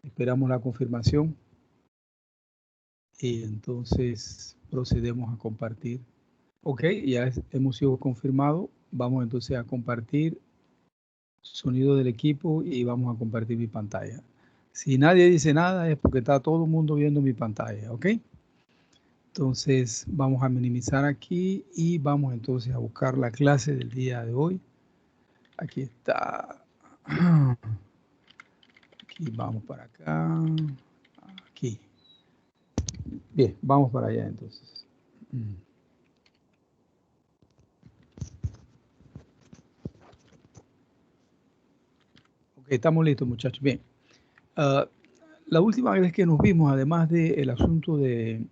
Esperamos la confirmación y entonces procedemos a compartir. Ok, ya hemos sido confirmados. Vamos entonces a compartir sonido del equipo y vamos a compartir mi pantalla. Si nadie dice nada es porque está todo el mundo viendo mi pantalla, ¿ok? Entonces vamos a minimizar aquí y vamos entonces a buscar la clase del día de hoy. Aquí está. Aquí vamos para acá. Aquí. Bien, vamos para allá entonces. Ok, estamos listos, muchachos. Bien. La última vez que nos vimos, además del asunto de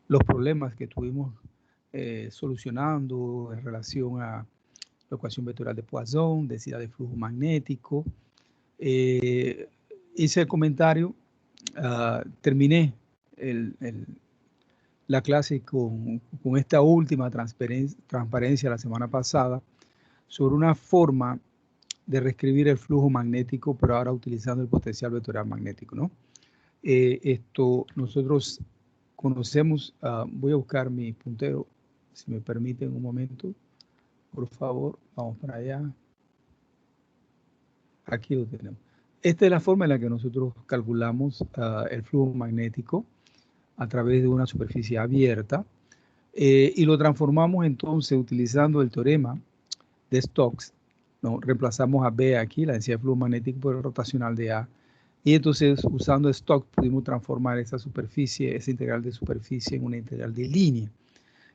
los problemas que tuvimos solucionando en relación a la ecuación vectorial de Poisson, densidad de flujo magnético, hice el comentario, terminé la clase con esta última transparencia la semana pasada sobre una forma de reescribir el flujo magnético, pero ahora utilizando el potencial vectorial magnético, ¿no? Nosotros conocemos, voy a buscar mi puntero, si me permiten un momento, por favor, vamos para allá. Aquí lo tenemos. Esta es la forma en la que nosotros calculamos el flujo magnético a través de una superficie abierta y lo transformamos entonces utilizando el teorema de Stokes, ¿no? Reemplazamos a B aquí, la densidad de flujo magnético por el rotacional de A. Y entonces, usando Stokes, pudimos transformar esa superficie, esa integral de superficie, en una integral de línea.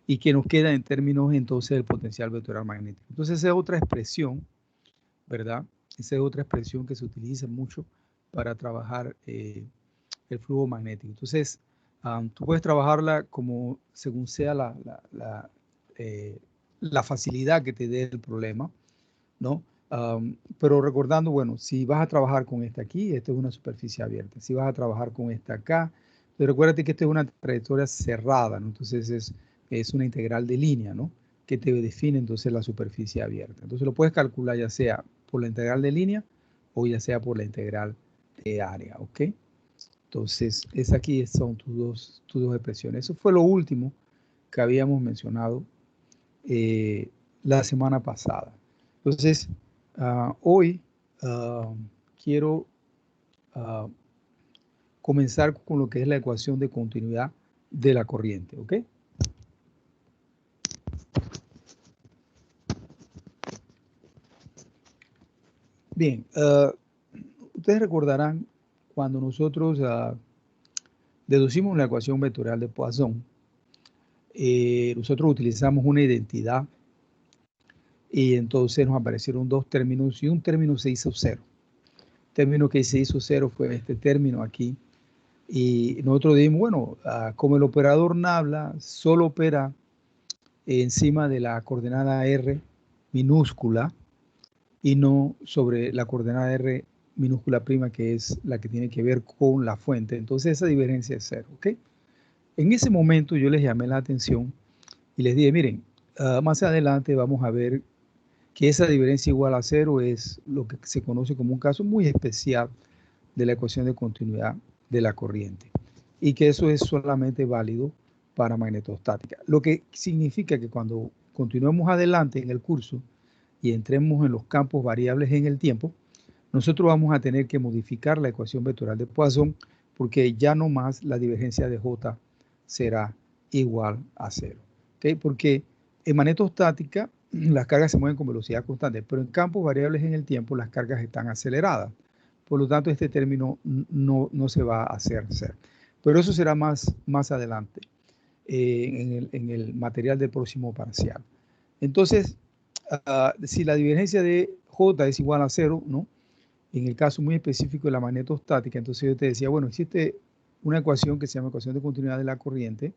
Y que nos queda en términos, entonces, del potencial vectorial magnético. Entonces, esa es otra expresión, ¿verdad? Esa es otra expresión que se utiliza mucho para trabajar el flujo magnético. Entonces, tú puedes trabajarla como según sea la facilidad que te dé el problema, ¿no? Pero recordando, bueno, si vas a trabajar con esta aquí, esta es una superficie abierta. Si vas a trabajar con esta acá, pero recuérdate que esta es una trayectoria cerrada, ¿no? Entonces es una integral de línea, ¿no? Que te define entonces la superficie abierta. Entonces lo puedes calcular ya sea por la integral de línea o ya sea por la integral de área, ¿ok? Entonces, aquí son tus dos expresiones. Eso fue lo último que habíamos mencionado la semana pasada. Entonces, hoy quiero comenzar con lo que es la ecuación de continuidad de la corriente, ¿ok? Bien, ustedes recordarán cuando nosotros deducimos la ecuación vectorial de Poisson, nosotros utilizamos una identidad y entonces nos aparecieron dos términos y un término se hizo cero. El término que se hizo cero fue este término aquí. Y nosotros dijimos, bueno, como el operador nabla solo opera encima de la coordenada R minúscula y no sobre la coordenada R minúscula prima, que es la que tiene que ver con la fuente. Entonces esa divergencia es cero, ¿ok? En ese momento yo les llamé la atención y les dije, miren, más adelante vamos a ver que esa diferencia igual a cero es lo que se conoce como un caso muy especial de la ecuación de continuidad de la corriente y que eso es solamente válido para magnetostática. Lo que significa que cuando continuemos adelante en el curso y entremos en los campos variables en el tiempo, nosotros vamos a tener que modificar la ecuación vectorial de Poisson porque ya no más la divergencia de J será igual a cero. ¿Okay? Porque en magnetostática las cargas se mueven con velocidad constante, pero en campos variables en el tiempo las cargas están aceleradas. Por lo tanto, este término no se va a hacer cero. Pero eso será más adelante en el material del próximo parcial. Entonces, si la divergencia de J es igual a cero, ¿no? En el caso muy específico de la magnetostática, entonces yo te decía, bueno, existe una ecuación que se llama ecuación de continuidad de la corriente,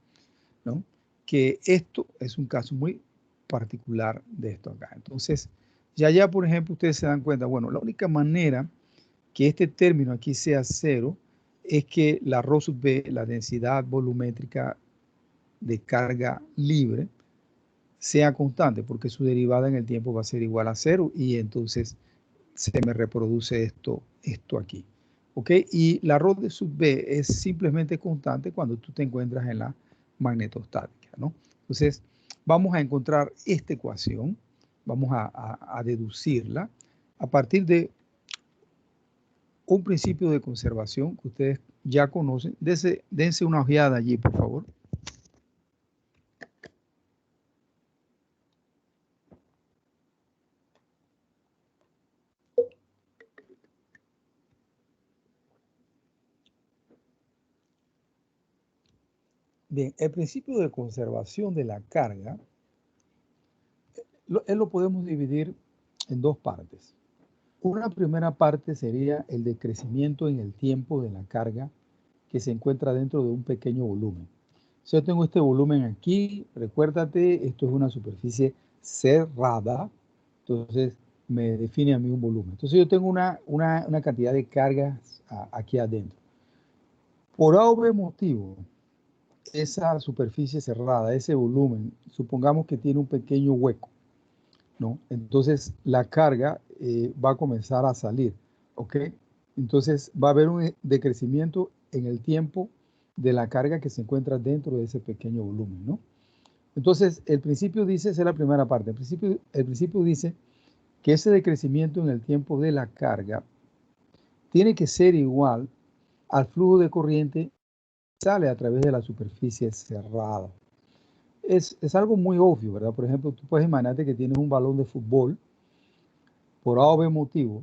¿no? Que esto es un caso muy particular de esto acá. Entonces, ya, por ejemplo, ustedes se dan cuenta, bueno, la única manera que este término aquí sea cero es que la ρ sub b, la densidad volumétrica de carga libre, sea constante, porque su derivada en el tiempo va a ser igual a cero y entonces se me reproduce esto aquí. ¿ok? Y la rho de sub B es simplemente constante cuando tú te encuentras en la magnetostática, ¿no? Entonces, vamos a encontrar esta ecuación, vamos a deducirla a partir de un principio de conservación que ustedes ya conocen. Dense una ojeada allí, por favor. Bien, el principio de conservación de la carga, él lo podemos dividir en dos partes. Una primera parte sería el decrecimiento en el tiempo de la carga que se encuentra dentro de un pequeño volumen. Si yo tengo este volumen aquí, recuérdate, esto es una superficie cerrada, entonces me define a mí un volumen. Entonces yo tengo una cantidad de cargas aquí adentro. Por A o B motivo, esa superficie cerrada, ese volumen, supongamos que tiene un pequeño hueco, ¿no? Entonces la carga va a comenzar a salir, ¿ok? Entonces va a haber un decrecimiento en el tiempo de la carga que se encuentra dentro de ese pequeño volumen, ¿no? Entonces el principio dice, esa es la primera parte, el principio dice que ese decrecimiento en el tiempo de la carga tiene que ser igual al flujo de corriente que sale a través de la superficie cerrada. Es algo muy obvio, ¿verdad? Por ejemplo, tú puedes imaginarte que tienes un balón de fútbol, por A o B motivo,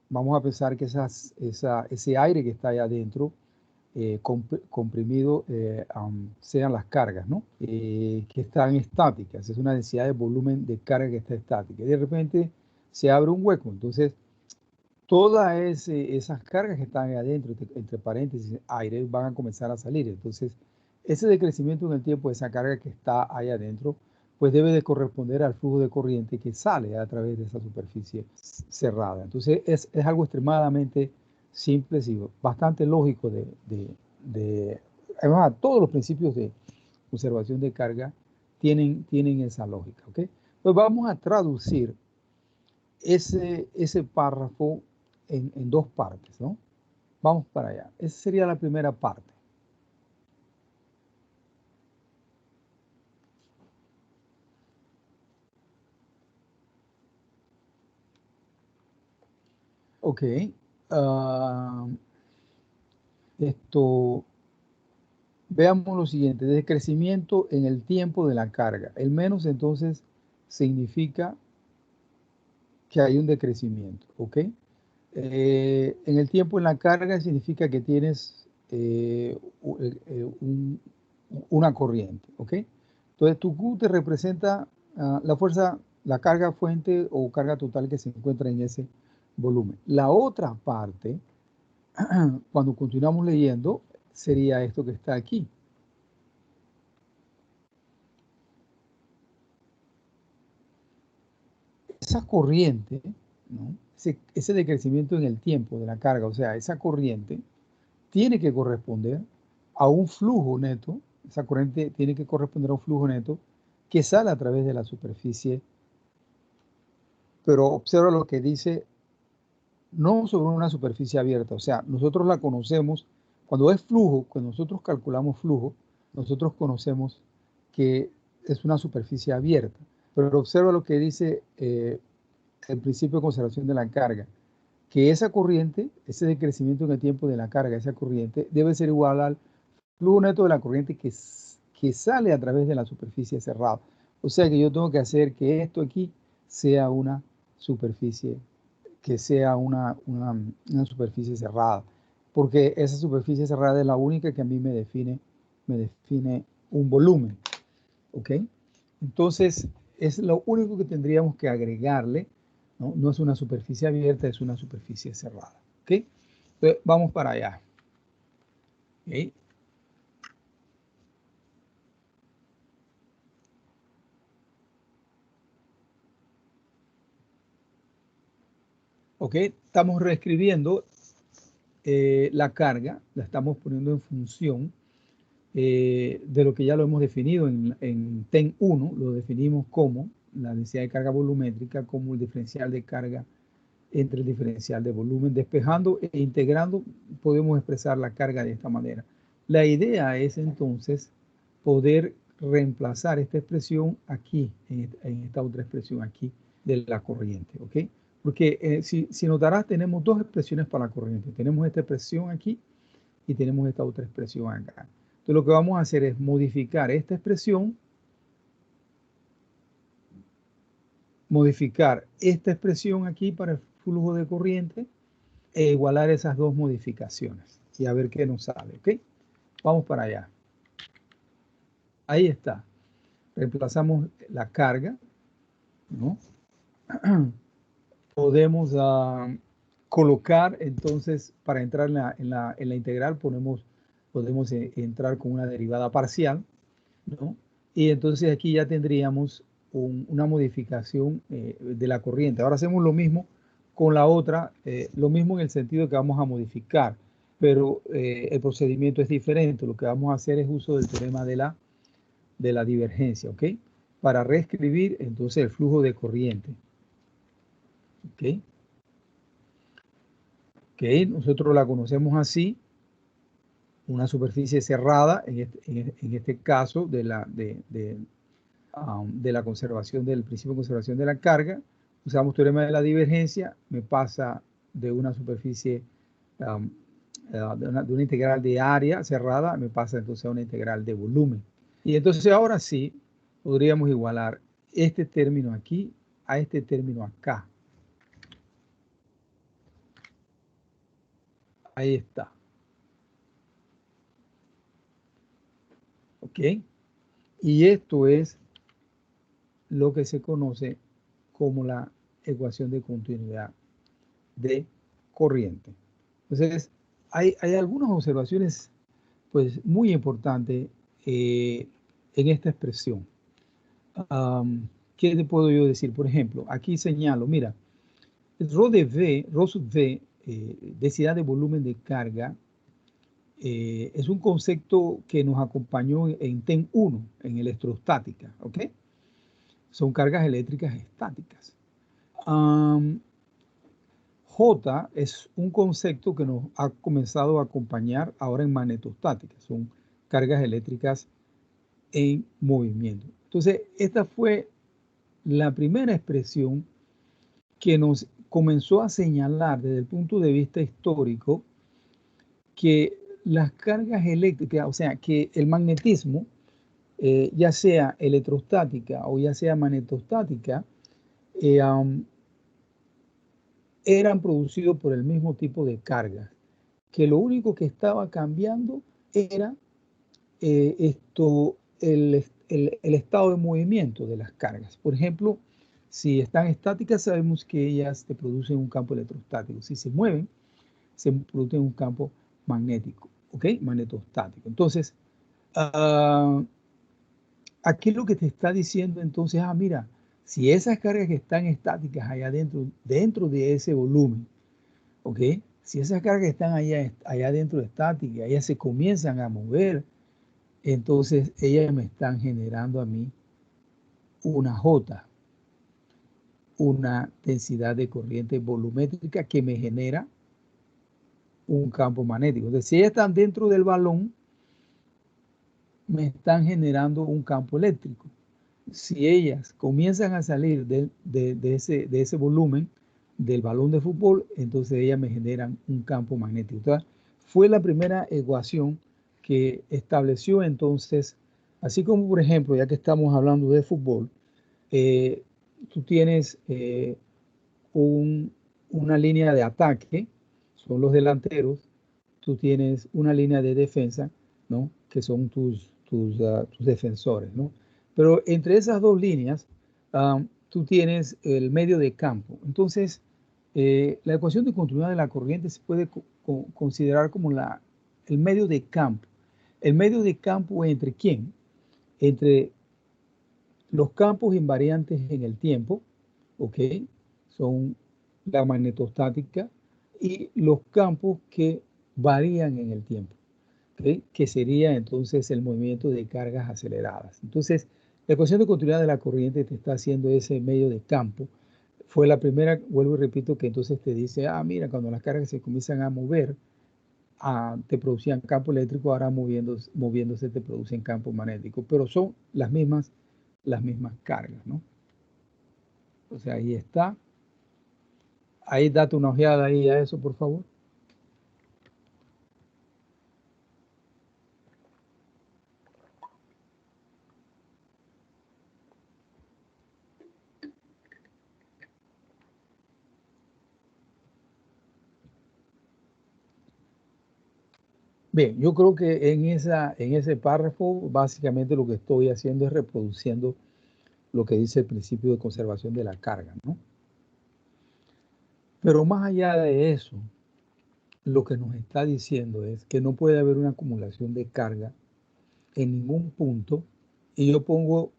vamos a pensar que ese aire que está ahí adentro, comprimido, sean las cargas, ¿no? Que están estáticas, es una densidad de volumen de carga que está estática. Y de repente se abre un hueco, entonces todas esas cargas que están ahí adentro, entre paréntesis, aire, van a comenzar a salir. Entonces, ese decrecimiento en el tiempo de esa carga que está ahí adentro, pues debe de corresponder al flujo de corriente que sale a través de esa superficie cerrada. Entonces, es algo extremadamente simple y bastante lógico además, todos los principios de conservación de carga tienen esa lógica, ¿ok? Pues vamos a traducir ese párrafo en dos partes, ¿no? Vamos para allá. Esa sería la primera parte. Ok. ah, esto, veamos lo siguiente. Decrecimiento en el tiempo de la carga. El menos entonces significa que hay un decrecimiento, ¿ok? En el tiempo en la carga significa que tienes una corriente, ¿ok? Entonces tu Q te representa la fuerza, la carga fuente o carga total que se encuentra en ese volumen. La otra parte, cuando continuamos leyendo, sería esto que está aquí. Esa corriente, ¿no? Ese decrecimiento en el tiempo de la carga, o sea, esa corriente tiene que corresponder a un flujo neto, esa corriente tiene que corresponder a un flujo neto que sale a través de la superficie, pero observa lo que dice, no sobre una superficie abierta, o sea, nosotros la conocemos, cuando es flujo, cuando nosotros calculamos flujo, nosotros conocemos que es una superficie abierta, pero observa lo que dice el principio de conservación de la carga, que esa corriente, ese decrecimiento en el tiempo de la carga, esa corriente, debe ser igual al flujo neto de la corriente que sale a través de la superficie cerrada. O sea que yo tengo que hacer que esto aquí sea una superficie, que sea una superficie cerrada, porque esa superficie cerrada es la única que a mí me define un volumen, ¿ok? Entonces, es lo único que tendríamos que agregarle, ¿no? No es una superficie abierta, es una superficie cerrada, ¿ok? Entonces, vamos para allá, ¿ok? ¿Ok? Estamos reescribiendo la carga, la estamos poniendo en función de lo que ya lo hemos definido en TEN 1, lo definimos como la densidad de carga volumétrica, como el diferencial de carga entre el diferencial de volumen. Despejando e integrando podemos expresar la carga de esta manera. La idea es entonces poder reemplazar esta expresión aquí, en esta otra expresión aquí de la corriente, ¿ok? Porque si notarás, tenemos dos expresiones para la corriente. Tenemos esta expresión aquí y tenemos esta otra expresión acá. Entonces lo que vamos a hacer es modificar esta expresión, aquí para el flujo de corriente e igualar esas dos modificaciones y a ver qué nos sale, ¿ok? Vamos para allá. Ahí está. Reemplazamos la carga, ¿no? Podemos colocar, entonces, para entrar en la integral, podemos entrar con una derivada parcial, ¿no? Y entonces aquí ya tendríamos una modificación de la corriente. Ahora hacemos lo mismo con la otra, lo mismo en el sentido que vamos a modificar, pero el procedimiento es diferente. Lo que vamos a hacer es uso del teorema de la divergencia, ¿ok? Para reescribir entonces el flujo de corriente. ¿Ok? Ok, nosotros la conocemos así, una superficie cerrada, en este caso de la conservación del principio de conservación de la carga. Usamos teorema de la divergencia, me pasa de una superficie, de una integral de área cerrada, me pasa entonces a una integral de volumen. Y entonces ahora sí, podríamos igualar este término aquí a este término acá. Ahí está. ¿Ok? Y esto es lo que se conoce como la ecuación de continuidad de corriente. Entonces, hay algunas observaciones pues, muy importantes en esta expresión. ¿Qué te puedo yo decir? Por ejemplo, aquí señalo, mira, Rho sub V, densidad de volumen de carga, es un concepto que nos acompañó en TEN 1, en electrostática, ¿ok? Son cargas eléctricas estáticas. J es un concepto que nos ha comenzado a acompañar ahora en magnetostática. Son cargas eléctricas en movimiento. Entonces, esta fue la primera expresión que nos comenzó a señalar desde el punto de vista histórico que las cargas eléctricas, o sea, que el magnetismo, ya sea electrostática o ya sea magnetostática, eran producidos por el mismo tipo de cargas, que lo único que estaba cambiando era el estado de movimiento de las cargas. Por ejemplo, si están estáticas, sabemos que ellas te producen un campo electrostático. Si se mueven, se produce un campo magnético, ¿ok? Magnetostático. Entonces, aquí lo que te está diciendo entonces, mira, si esas cargas que están estáticas allá dentro de ese volumen, ¿ok? Si esas cargas que están allá dentro estáticas, ellas se comienzan a mover, entonces ellas me están generando a mí una J, una densidad de corriente volumétrica que me genera un campo magnético. Entonces, si ellas están dentro del balón, me están generando un campo eléctrico. Si ellas comienzan a salir de ese volumen del balón de fútbol, entonces ellas me generan un campo magnético. Entonces, fue la primera ecuación que estableció entonces, así como por ejemplo, ya que estamos hablando de fútbol, tú tienes una línea de ataque, son los delanteros, tú tienes una línea de defensa, ¿no? Que son tus defensores, ¿no? Pero entre esas dos líneas, tú tienes el medio de campo. Entonces, la ecuación de continuidad de la corriente se puede considerar como el medio de campo. ¿El medio de campo entre quién? Entre los campos invariantes en el tiempo, ¿ok? Son la magnetostática y los campos que varían en el tiempo, ¿ok? Que sería entonces el movimiento de cargas aceleradas. Entonces, la ecuación de continuidad de la corriente te está haciendo ese medio de campo fue la primera, vuelvo y repito, que entonces te dice, ah, mira, cuando las cargas se comienzan a mover, te producían campo eléctrico, ahora moviéndose te producen campo magnético, pero son las mismas cargas, ¿no? O sea, ahí está. Ahí date una ojeada ahí a eso, por favor. Bien, yo creo que en ese párrafo básicamente lo que estoy haciendo es reproduciendo lo que dice el principio de conservación de la carga, ¿no? Pero más allá de eso, lo que nos está diciendo es que no puede haber una acumulación de carga en ningún punto, y yo pongo,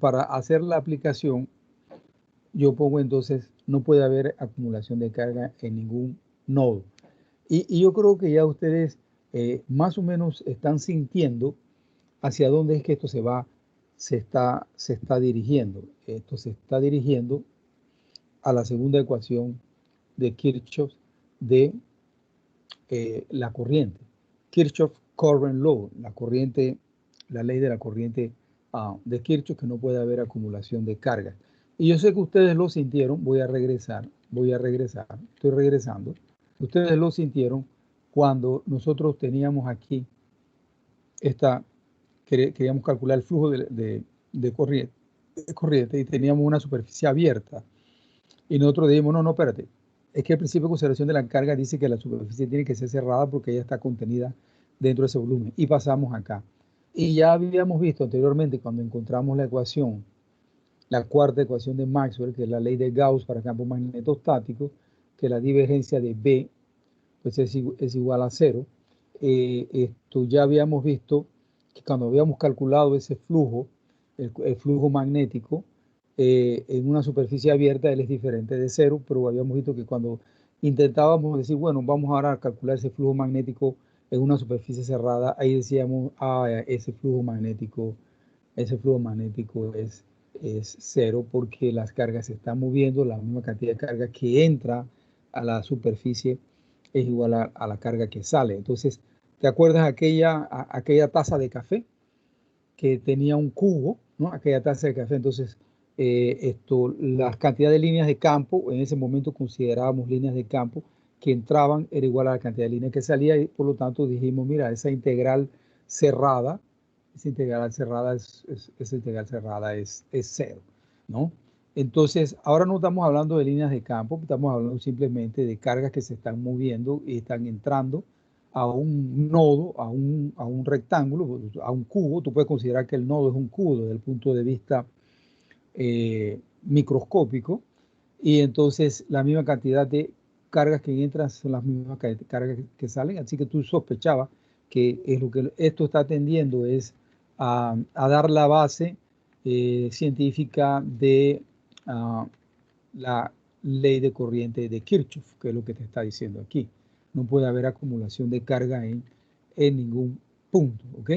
para hacer la aplicación, yo pongo entonces, no puede haber acumulación de carga en ningún nodo. Y yo creo que ya ustedes más o menos están sintiendo hacia dónde es que esto se está dirigiendo. Esto se está dirigiendo a la segunda ecuación de Kirchhoff de la corriente. Kirchhoff Current Law, la ley de la corriente de Kirchhoff, que no puede haber acumulación de cargas. Y yo sé que ustedes lo sintieron, voy a regresar, estoy regresando. Ustedes lo sintieron cuando nosotros teníamos aquí queríamos calcular el flujo de corriente y teníamos una superficie abierta. Y nosotros dijimos, no, espérate, es que el principio de conservación de la carga dice que la superficie tiene que ser cerrada porque ella está contenida dentro de ese volumen. Y pasamos acá. Y ya habíamos visto anteriormente, cuando encontramos la ecuación, la cuarta ecuación de Maxwell, que es la ley de Gauss para campos magnetóstaticos, que la divergencia de B pues es igual a cero. Esto ya habíamos visto que cuando habíamos calculado ese flujo, el flujo magnético, en una superficie abierta, él es diferente de cero, pero habíamos visto que cuando intentábamos decir, bueno, vamos ahora a calcular ese flujo magnético en una superficie cerrada, ahí decíamos, ese flujo magnético es cero porque las cargas se están moviendo, la misma cantidad de carga que entra a la superficie es igual a la carga que sale. Entonces, ¿te acuerdas aquella taza de café que tenía un cubo, ¿no? Aquella taza de café. Entonces, las cantidades de líneas de campo, en ese momento considerábamos líneas de campo que entraban, era igual a la cantidad de líneas que salía, y por lo tanto dijimos, mira, cerrada, esa integral cerrada es cero, ¿no? Entonces, ahora no estamos hablando de líneas de campo, estamos hablando simplemente de cargas que se están moviendo y están entrando a un nodo, a un rectángulo, a un cubo. Tú puedes considerar que el nodo es un cubo desde el punto de vista microscópico, y entonces la misma cantidad de cargas que entran son las mismas cargas que salen, así que tú sospechabas que es lo que esto está tendiendo es a dar la base científica de la ley de corriente de Kirchhoff, que es lo que te está diciendo aquí. No puede haber acumulación de carga en ningún punto, ¿ok?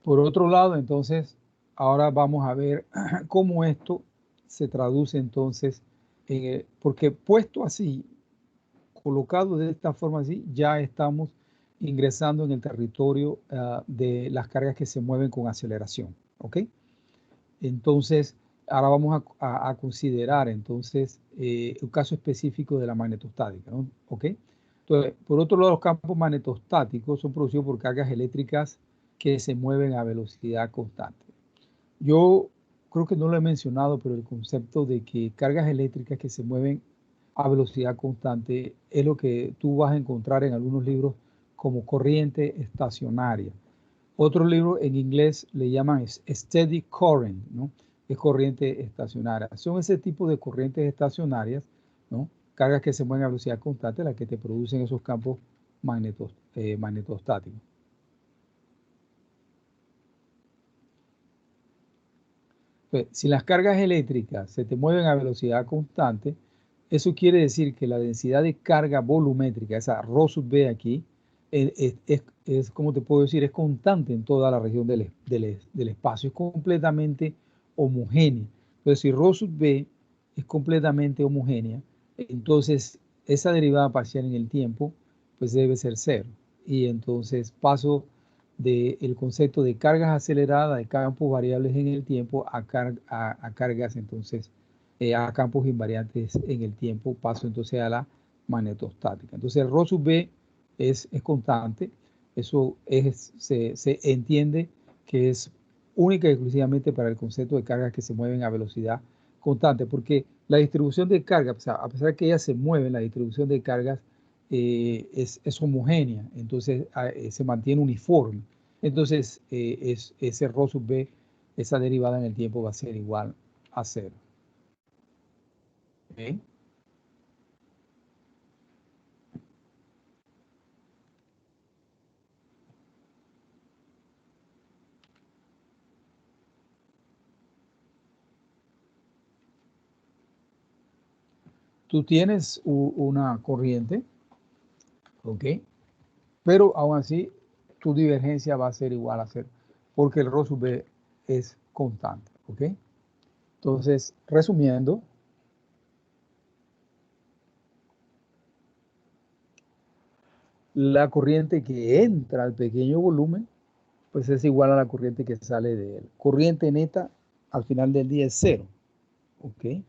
Por otro lado, entonces, ahora vamos a ver cómo esto se traduce entonces, porque puesto así, colocado de esta forma así, ya estamos ingresando en el territorio de las cargas que se mueven con aceleración, ¿ok? Entonces, ahora vamos a considerar entonces un caso específico de la magnetostática, ¿no? ¿Ok? Entonces, por otro lado, los campos magnetostáticos son producidos por cargas eléctricas que se mueven a velocidad constante. Yo creo que no lo he mencionado, pero el concepto de que cargas eléctricas que se mueven a velocidad constante es lo que tú vas a encontrar en algunos libros como corriente estacionaria. Otro libro en inglés le llaman steady current, ¿no? Es corriente estacionaria. Son ese tipo de corrientes estacionarias, ¿no? Cargas que se mueven a velocidad constante, las que te producen esos campos magnetostáticos. Entonces, si las cargas eléctricas se te mueven a velocidad constante, eso quiere decir que la densidad de carga volumétrica, esa Rho sub B aquí, como te puedo decir, es constante en toda la región del espacio, es completamente homogénea. Entonces, si Rho sub B es completamente homogénea, entonces esa derivada parcial en el tiempo, pues debe ser cero. Y entonces paso del concepto de cargas aceleradas, de campos variables en el tiempo, a cargas, entonces, a campos invariantes en el tiempo, paso entonces a la magnetostática. Entonces, Rho sub B es constante, eso se entiende que es única y exclusivamente para el concepto de cargas que se mueven a velocidad constante, porque la distribución de cargas, o sea, a pesar de que ellas se mueven, la distribución de cargas es homogénea, entonces se mantiene uniforme. Entonces, ese Rho sub B, esa derivada en el tiempo va a ser igual a cero. ¿Okay? Tú tienes una corriente, ¿ok? Pero aún así, tu divergencia va a ser igual a cero, porque el Rho sub B es constante, ¿ok? Entonces, resumiendo, la corriente que entra al pequeño volumen, pues es igual a la corriente que sale de él. Corriente neta al final del día es cero, ¿ok?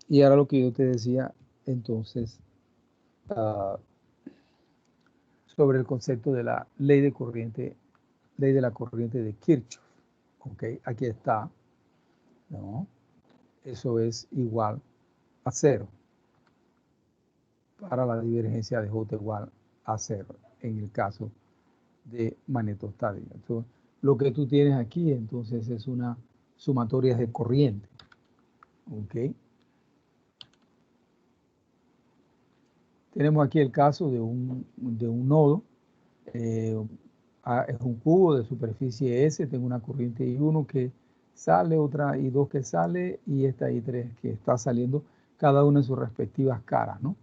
Y ahora lo que yo te decía, entonces, uh, sobre el concepto de la ley de corriente, ley de la corriente de Kirchhoff, ¿ok? Aquí está, ¿no? Eso es igual a cero para la divergencia de J igual a cero en el caso de magnetostática. Entonces, lo que tú tienes aquí entonces es una sumatoria de corriente. ¿Ok? Tenemos aquí el caso de un nodo. Es un cubo de superficie S. Tengo una corriente I1 que sale, otra I2 que sale y esta I3 que está saliendo, cada una en sus respectivas caras, ¿no?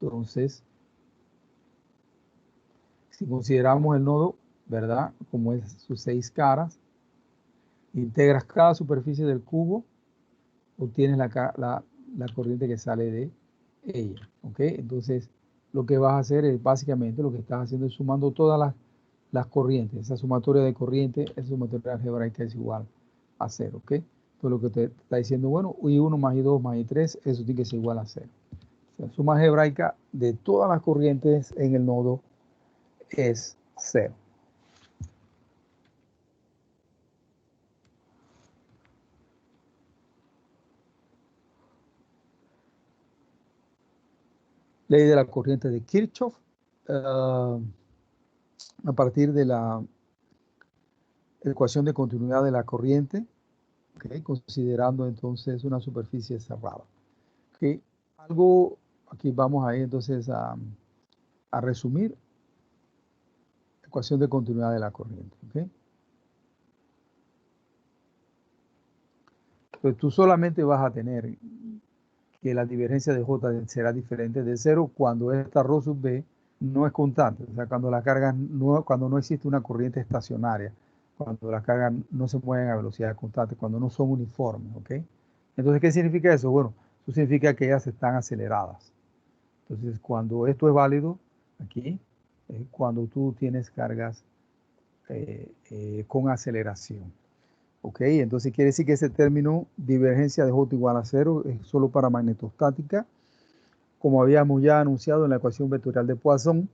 Entonces, si consideramos el nodo, ¿verdad? Como es sus 6 caras, integras cada superficie del cubo, obtienes la corriente que sale de ella, ¿ok? Entonces, lo que vas a hacer es básicamente lo que estás haciendo es sumando todas las corrientes. Esa sumatoria de corriente, esa sumatoria algebraica es igual a cero, ¿ok? Entonces, lo que te está diciendo, bueno, I1 más I2 más I3, eso tiene que ser igual a cero. La suma algebraica de todas las corrientes en el nodo es cero. Ley de la corriente de Kirchhoff. A partir de la ecuación de continuidad de la corriente, ¿okay? Considerando entonces una superficie cerrada. ¿Okay? Algo, aquí vamos a ir entonces a resumir ecuación de continuidad de la corriente. ¿Okay? Entonces tú solamente vas a tener que la divergencia de J será diferente de cero cuando esta Rho sub B no es constante, o sea, cuando la carga cuando no existe una corriente estacionaria, cuando las cargas no se mueven a velocidad constante, cuando no son uniformes, ¿ok? Entonces, ¿qué significa eso? Bueno, eso significa que ellas están aceleradas. Entonces, cuando esto es válido, aquí, cuando tú tienes cargas con aceleración. ¿Ok? Entonces quiere decir que ese término divergencia de J igual a cero es solo para magnetostática, como habíamos ya anunciado en la ecuación vectorial de Poisson,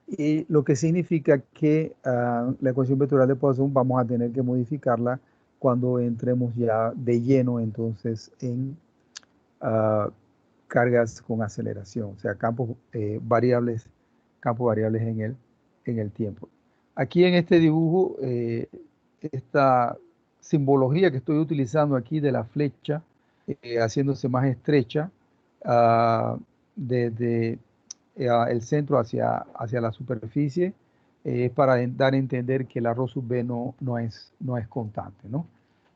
y lo que significa que la ecuación vectorial de Poisson vamos a tener que modificarla cuando entremos ya de lleno entonces en cargas con aceleración, o sea, campos variables en el tiempo. Aquí en este dibujo, esta simbología que estoy utilizando aquí de la flecha, haciéndose más estrecha, desde el centro hacia la superficie, es para dar a entender que la Rho sub B no es constante, ¿no?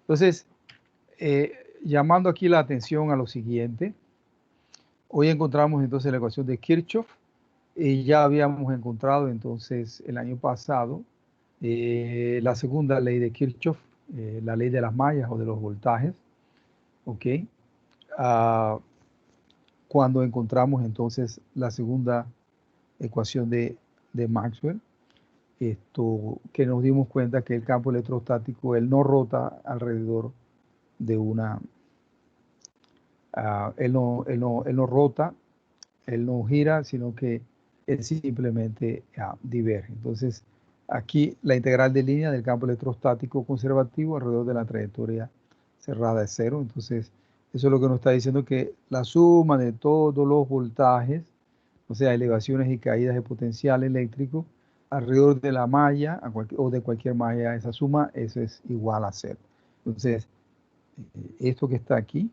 Entonces, llamando aquí la atención a lo siguiente, hoy encontramos entonces la ecuación de Kirchhoff, ya habíamos encontrado entonces el año pasado la segunda ley de Kirchhoff, la ley de las mallas o de los voltajes, ¿ok? Ah, cuando encontramos entonces la segunda ecuación de Maxwell, que nos dimos cuenta que el campo electrostático, él no rota alrededor de una, él no rota, él no gira, sino que él simplemente diverge. Entonces, aquí la integral de línea del campo electrostático conservativo alrededor de la trayectoria cerrada es cero. Entonces, eso es lo que nos está diciendo que la suma de todos los voltajes, o sea, elevaciones y caídas de potencial eléctrico, alrededor de la malla o de cualquier malla, esa suma, eso es igual a cero. Entonces, esto que está aquí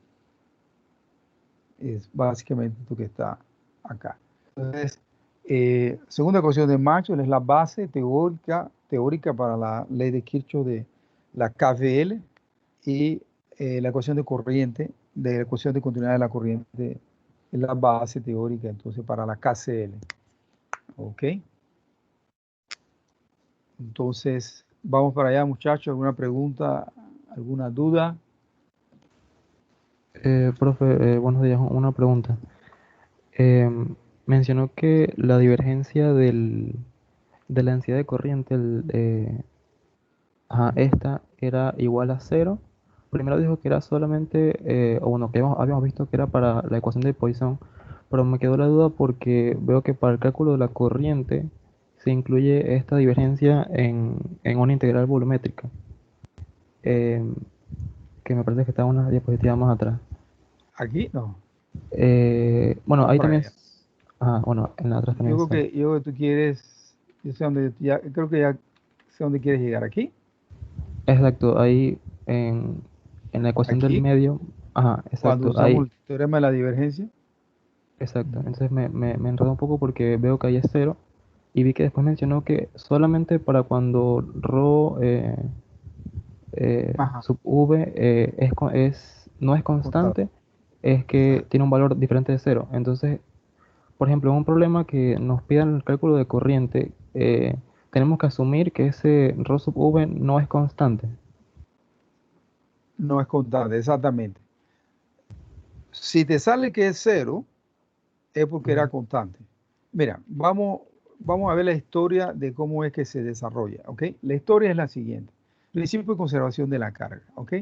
es básicamente esto que está acá. Entonces, segunda ecuación de Maxwell es la base teórica para la ley de Kirchhoff de la KVL y la ecuación de corriente, de la ecuación de continuidad de la corriente, es la base teórica entonces para la KCL. ¿Ok? Entonces, vamos para allá, muchachos. ¿Alguna pregunta? ¿Alguna duda? Profe, buenos días. Una pregunta. Mencionó que la divergencia de la densidad de corriente, esta era igual a cero. Primero dijo que era solamente, o bueno, que habíamos visto que era para la ecuación de Poisson, pero me quedó la duda porque veo que para el cálculo de la corriente se incluye esta divergencia en una integral volumétrica, em, que me parece que está una diapositiva más atrás. Aquí no. Bueno, Vamos ahí para también, allá. bueno, en la atrás también sale. Yo creo que tú quieres, yo sé dónde, creo que ya sé dónde quieres llegar. Aquí, Exacto, ahí en la ecuación del aquí, medio, cuando exacto, usamos ahí, el teorema de la divergencia. exacto. Ujú. Entonces me enredó un poco porque veo que ahí es cero y vi que después mencionó que solamente para cuando ρ Ajá, sub v no es constante. constante, es que Exacto. tiene un valor diferente de cero. Entonces, por ejemplo, en un problema que nos pidan el cálculo de corriente, tenemos que asumir que ese ρ sub v no es constante. No es constante, exactamente. Si te sale que es cero, es porque era Ujú. constante. Mira, vamos a ver la historia de cómo es que se desarrolla, ¿ok? La historia es la siguiente. Principio de conservación de la carga, ¿ok?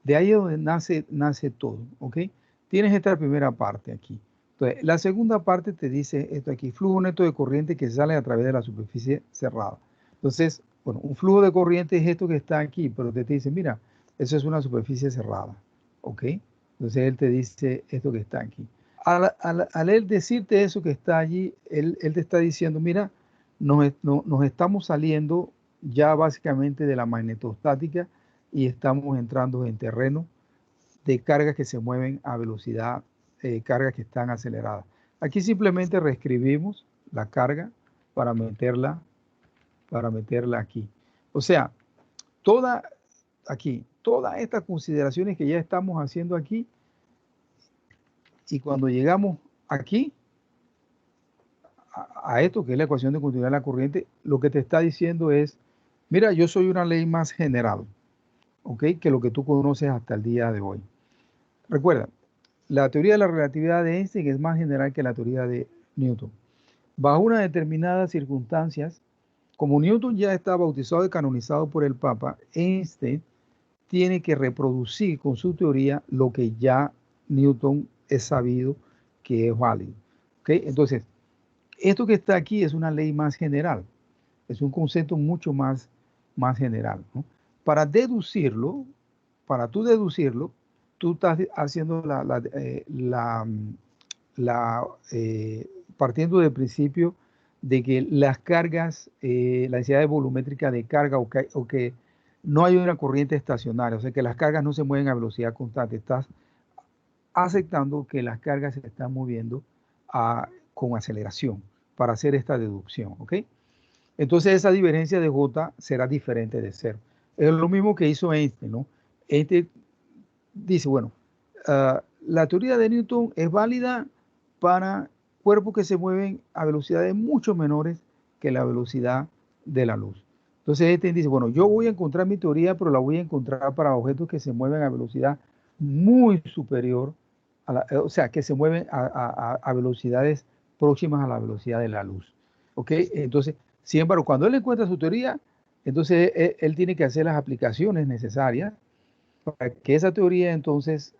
De ahí es donde nace todo, ¿ok? Tienes esta primera parte aquí. Entonces, la segunda parte te dice esto aquí, flujo neto de corriente que sale a través de la superficie cerrada. Entonces, bueno, un flujo de corriente es esto que está aquí, pero te dice, mira, eso es una superficie cerrada, ¿ok? Entonces él te dice esto que está aquí. Al él decirte eso que está allí, él te está diciendo, mira, nos estamos saliendo ya básicamente de la magnetostática y estamos entrando en terreno de cargas que se mueven a velocidad, cargas que están aceleradas. Aquí simplemente reescribimos la carga para meterla, para meterla aquí. O sea, toda todas estas consideraciones que ya estamos haciendo aquí, y cuando llegamos aquí, a esto que es la ecuación de continuidad de la corriente, lo que te está diciendo es, mira, yo soy una ley más general, ¿ok? Que lo que tú conoces hasta el día de hoy. Recuerda, la teoría de la relatividad de Einstein es más general que la teoría de Newton. Bajo unas determinadas circunstancias, como Newton ya está bautizado y canonizado por el Papa, Einstein tiene que reproducir con su teoría lo que ya Newton es sabido que es válido. ¿Ok? Entonces, esto que está aquí es una ley más general, es un concepto mucho más general, ¿no? Para deducirlo, para tú deducirlo, tú estás haciendo la, partiendo del principio de que las cargas, la densidad volumétrica de carga o que no hay una corriente estacionaria, o sea que las cargas no se mueven a velocidad constante, estás aceptando que las cargas se están moviendo con aceleración para hacer esta deducción, ¿ok? Entonces esa divergencia de J será diferente de cero. Es lo mismo que hizo Einstein, ¿no? Einstein dice, bueno, la teoría de Newton es válida para cuerpos que se mueven a velocidades mucho menores que la velocidad de la luz. Entonces Einstein dice, bueno, yo voy a encontrar mi teoría, pero la voy a encontrar para objetos que se mueven a velocidad muy superior, o sea, que se mueven a velocidades próximas a la velocidad de la luz. ¿Ok? Entonces, sin embargo, cuando él encuentra su teoría, entonces él tiene que hacer las aplicaciones necesarias para que esa teoría entonces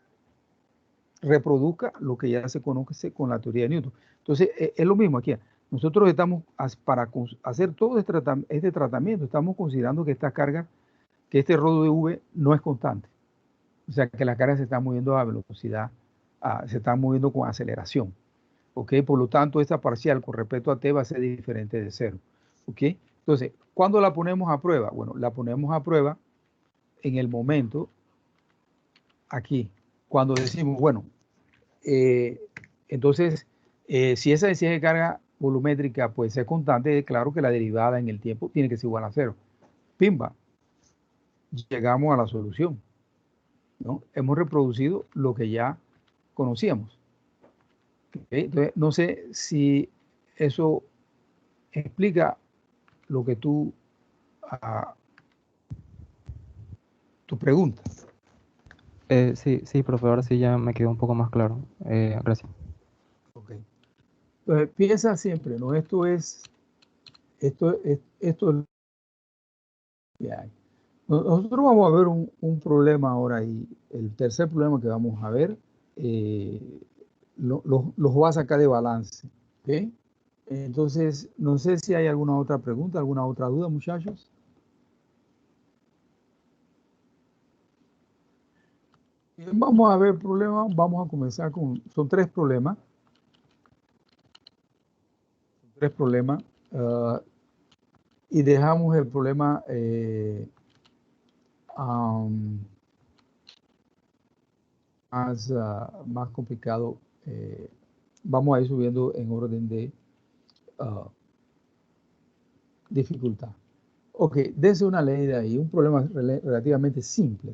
reproduzca lo que ya se conoce con la teoría de Newton. Entonces, es lo mismo aquí. Nosotros estamos, para hacer todo este tratamiento, estamos considerando que esta carga, que este rodo de V no es constante. O sea, que las cargas se están moviendo a velocidad, se están moviendo con aceleración. ¿Ok? Por lo tanto, esta parcial con respecto a t va a ser diferente de cero. ¿Ok? Entonces, ¿cuándo la ponemos a prueba? Bueno, la ponemos a prueba en el momento aquí, cuando decimos, bueno, entonces, si esa densidad de carga volumétrica puede ser constante, claro que la derivada en el tiempo tiene que ser igual a cero. Pimba, llegamos a la solución, ¿no? Hemos reproducido lo que ya conocíamos. ¿Okay? Entonces, no sé si eso explica lo que ah, tu pregunta. Sí, sí, profe, ahora sí ya me quedó un poco más claro. Gracias. Okay. Entonces, piensa siempre, ¿no? Esto es lo que hay. Nosotros vamos a ver un problema ahora y el tercer problema que vamos a ver los voy a sacar de balance. ¿Ok? Entonces, no sé si hay alguna otra pregunta, alguna otra duda, muchachos. Vamos a ver problemas, vamos a comenzar son tres problemas. Tres problemas. Y dejamos el problema um, más complicado. Vamos a ir subiendo en orden de dificultad. Ok, desde una ley de ahí, un problema relativamente simple.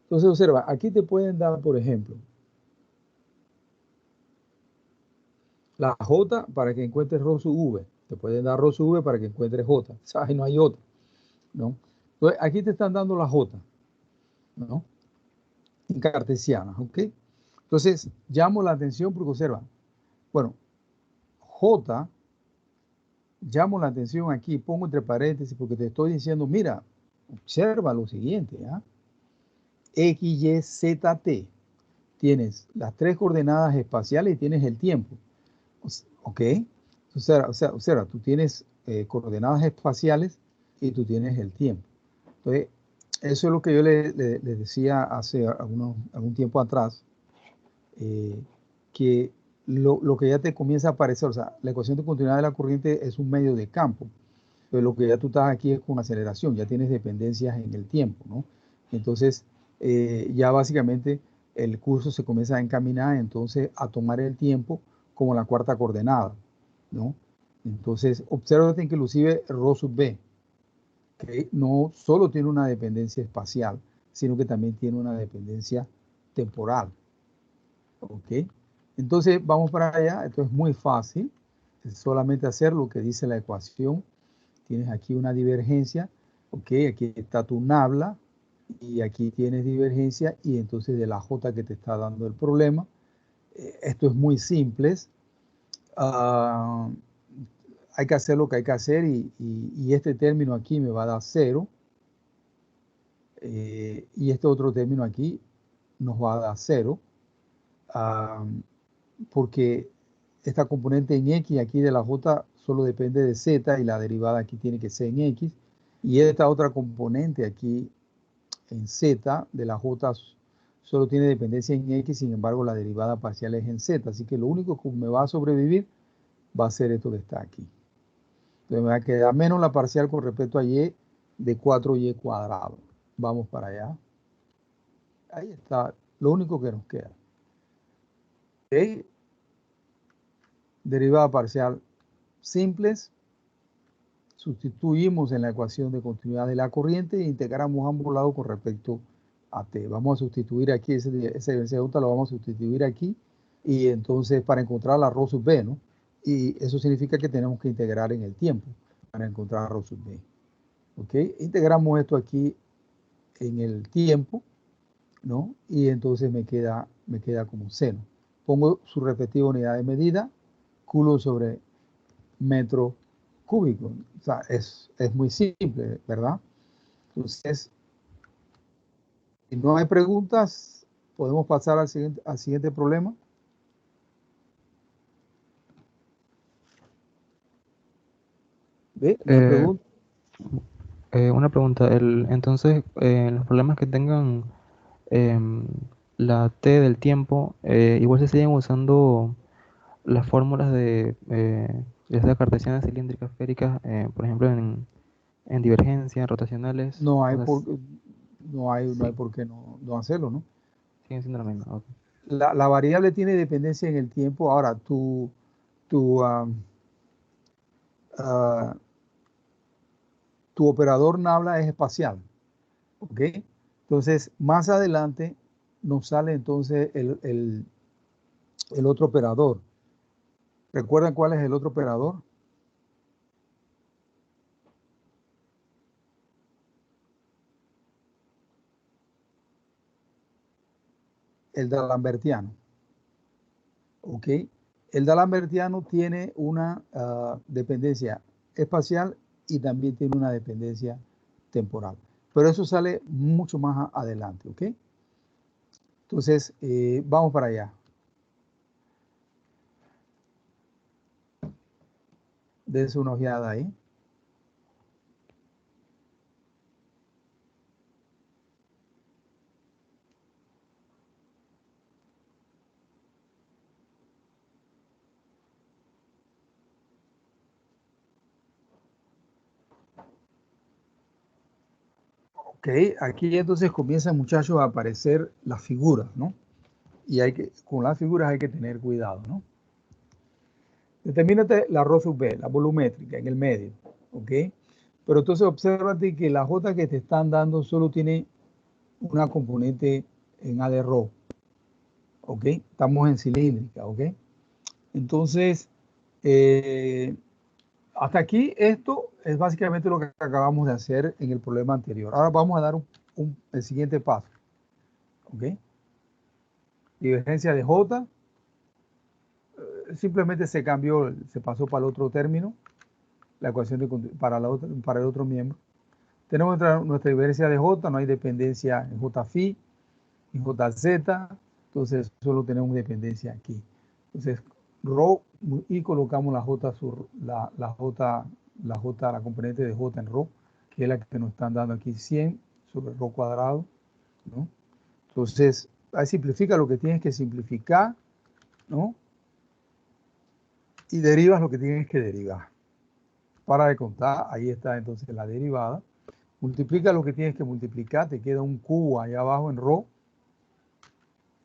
Entonces, observa, aquí te pueden dar, por ejemplo, la J para que encuentres ρ sub V. Te pueden dar ρ sub V para que encuentres J. ¿Sabes? No hay J, ¿no? Entonces, aquí te están dando la J, ¿no? En cartesiana, ¿ok? Entonces, llamo la atención porque observa, bueno, J, llamo la atención aquí, pongo entre paréntesis porque te estoy diciendo, mira, observa lo siguiente, ¿ah? X, Y, Z, T. Tienes las tres coordenadas espaciales y tienes el tiempo. ¿Ok? Observa, tú tienes coordenadas espaciales y tú tienes el tiempo. Entonces, eso es lo que yo le decía hace algún tiempo atrás, que lo que ya te comienza a aparecer, o sea, la ecuación de continuidad de la corriente es un medio de campo, pero lo que ya tú estás aquí es con aceleración, ya tienes dependencias en el tiempo, ¿no? Entonces, ya básicamente el curso se comienza a encaminar entonces a tomar el tiempo como la cuarta coordenada, ¿no? Entonces, obsérvate que inclusive ρ sub b, que no solo tiene una dependencia espacial, sino que también tiene una dependencia temporal, ¿ok? Entonces, vamos para allá, esto es muy fácil, es solamente hacer lo que dice la ecuación. Tienes aquí una divergencia, ok, aquí está tu nabla y aquí tienes divergencia y entonces de la J que te está dando el problema. Esto es muy simple. Uh, hay que hacer lo que hay que hacer y este término aquí me va a dar 0 y este otro término aquí nos va a dar 0 porque esta componente en X aquí de la J solo depende de Z y la derivada aquí tiene que ser en X. Y esta otra componente aquí en Z de la J solo tiene dependencia en X, sin embargo la derivada parcial es en Z. Así que lo único que me va a sobrevivir va a ser esto que está aquí. Entonces me va a quedar menos la parcial con respecto a Y de 4Y cuadrado. Vamos para allá. Ahí está lo único que nos queda. ¿Okay? Derivada parcial simples. sustituimos en la ecuación de continuidad de la corriente e integramos ambos lados con respecto a t. Vamos a sustituir aquí, ese delta lo vamos a sustituir aquí, y entonces para encontrar la rho sub b, ¿no? Y eso significa que tenemos que integrar en el tiempo para encontrar rho sub b. ¿Ok? Integramos esto aquí en el tiempo, ¿no? Y entonces me queda como seno. Pongo su respectiva unidad de medida, culo sobre metro cúbico. O sea, es muy simple, ¿verdad? Entonces, si no hay preguntas, podemos pasar al siguiente problema. ¿Ve? ¿No hay Eh, pregunta? una pregunta, entonces, los problemas que tengan em, la T del tiempo, igual se siguen usando las fórmulas ya sea cartesianas, cilíndricas, esféricas, por ejemplo, en divergencia, rotacionales, No hay o sea, por, no hay sí, por qué no hacerlo, ¿no? siguen siendo la misma. Ok. La variable tiene dependencia en el tiempo. Ahora, tu, ah, ah, tu operador Nabla es espacial, ¿ok? Entonces, más adelante nos sale entonces el otro operador. ¿Recuerdan cuál es el otro operador? El D'Alembertiano, ¿ok? El D'Alembertiano tiene una dependencia espacial y también tiene una dependencia temporal. Pero eso sale mucho más adelante, ¿ok? Entonces, vamos para allá. Dense una ojeada ahí. Ok, aquí entonces comienzan, muchachos, a aparecer las figuras, ¿no? Y con las figuras hay que tener cuidado, ¿no? Determínate la rho sub b, la volumétrica, en el medio, ¿ok? Pero entonces obsérvate que la J que te están dando solo tiene una componente en A de rho, ¿ok? Estamos en cilíndrica, ¿ok? Entonces, eh, hasta aquí esto es básicamente lo que acabamos de hacer en el problema anterior. Ahora vamos a dar el siguiente paso, ¿ok? Divergencia de J, simplemente se cambió, se pasó para el otro término, la ecuación para el otro miembro. Tenemos nuestra divergencia de J, no hay dependencia en J phi, en JZ, entonces solo tenemos dependencia aquí. Entonces, ρ, y colocamos la componente de J en ρ, que es la que nos están dando aquí, 100 sobre ρ cuadrado, ¿no? Entonces, ahí simplifica lo que tienes que simplificar, ¿no? Y derivas lo que tienes que derivar. Para de contar, ahí está entonces la derivada. Multiplica lo que tienes que multiplicar, te queda un cubo allá abajo en ρ,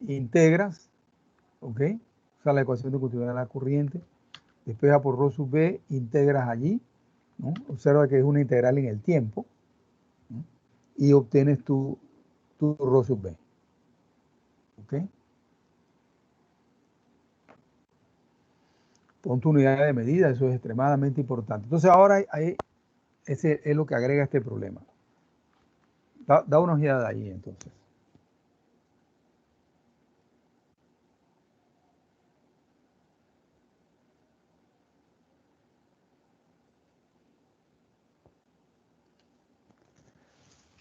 integras, ¿ok? O sea, la ecuación de continuidad de la corriente, despeja por ρ sub b, integras allí, ¿no? Observa que es una integral en el tiempo, ¿no? Y obtienes tu ρ sub b, ¿ok? Pon tu unidad de medida, eso es extremadamente importante. Entonces ahora ese es lo que agrega este problema. Da una ojeada ahí entonces.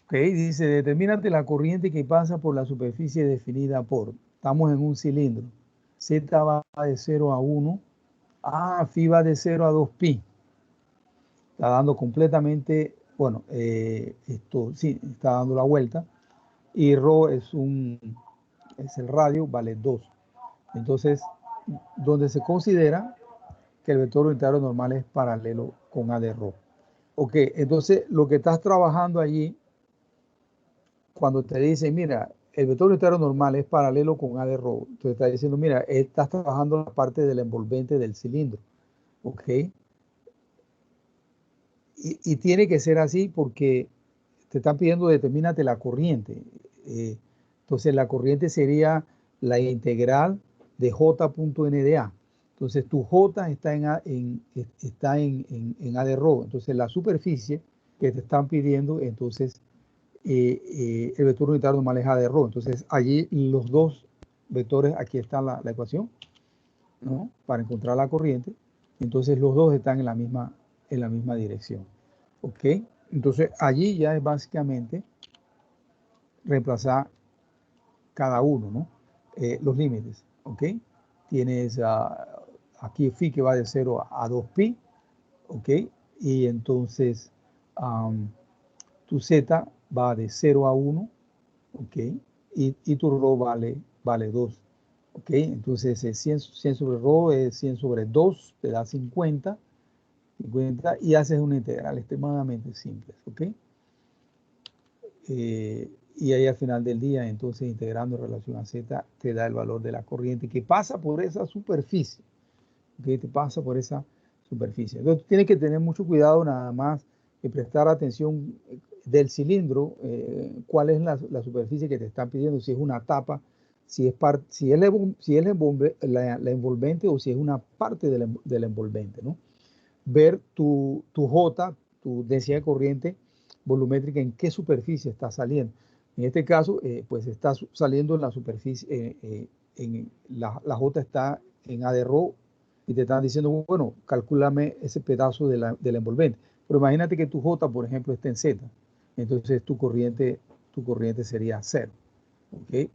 Ok, dice, determínate la corriente que pasa por la superficie definida por, estamos en un cilindro, Z va de 0 a 1, phi va de 0 a 2 pi, está dando completamente, bueno, esto sí, está dando la vuelta, y ρ es el radio, vale 2. Entonces, donde se considera que el vector unitario normal es paralelo con A de ρ. Ok, entonces lo que estás trabajando allí, cuando te dicen, mira, el vector unitario normal es paralelo con A de ρ, te está diciendo, mira, estás trabajando la parte del envolvente del cilindro, ¿ok? y tiene que ser así porque te están pidiendo determínate la corriente. Entonces la corriente sería la integral de J.NDA. Entonces tu J está en A de rho. Entonces la superficie que te están pidiendo, entonces el vector unitario normal es A de rho. Entonces allí los dos vectores, aquí está la ecuación, ¿no? Para encontrar la corriente. Entonces los dos están en la misma dirección. ¿Ok? Entonces allí ya es básicamente reemplazar cada uno, ¿no? Los límites, ¿ok? Tienes aquí phi que va de 0 a 2pi, ¿ok? Y entonces tu z va de 0 a 1, ¿ok? Y tu rho vale 2, ¿ok? Entonces 100 sobre rho es 100 sobre 2, te da 50 y haces una integral extremadamente simple, ¿ok? Y ahí al final del día, entonces integrando en relación a z, te da el valor de la corriente que pasa por esa superficie, que te pasa por esa superficie. Entonces tienes que tener mucho cuidado nada más y prestar atención del cilindro, cuál es la superficie que te están pidiendo, si es una tapa, si es la envolvente o si es una parte de la envolvente, ¿no? Ver tu J, tu densidad de corriente volumétrica, en qué superficie está saliendo. En este caso, pues está saliendo en la superficie, la J está en A de rho y te están diciendo, bueno, calcúlame ese pedazo de la envolvente. Pero imagínate que tu J, por ejemplo, está en Z. Entonces tu corriente sería cero. ¿Ok?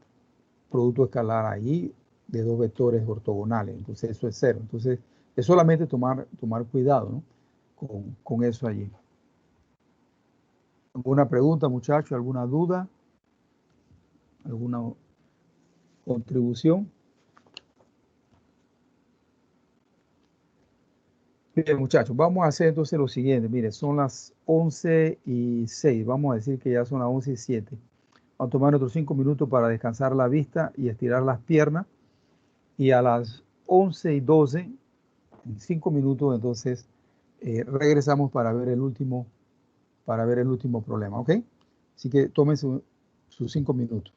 Producto escalar allí de dos vectores ortogonales. Entonces eso es cero. Entonces es solamente tomar cuidado, ¿no? con eso allí. ¿Alguna pregunta, muchachos? ¿Alguna duda? ¿Alguna contribución? Bien, muchachos, vamos a hacer entonces lo siguiente. Mire, son las 11:06. Vamos a decir que ya son las 11:07. Vamos a tomar otros 5 minutos para descansar la vista y estirar las piernas. Y a las 11:12, en 5 minutos, entonces regresamos para ver el último problema, ¿ok? Así que tomen sus 5 minutos.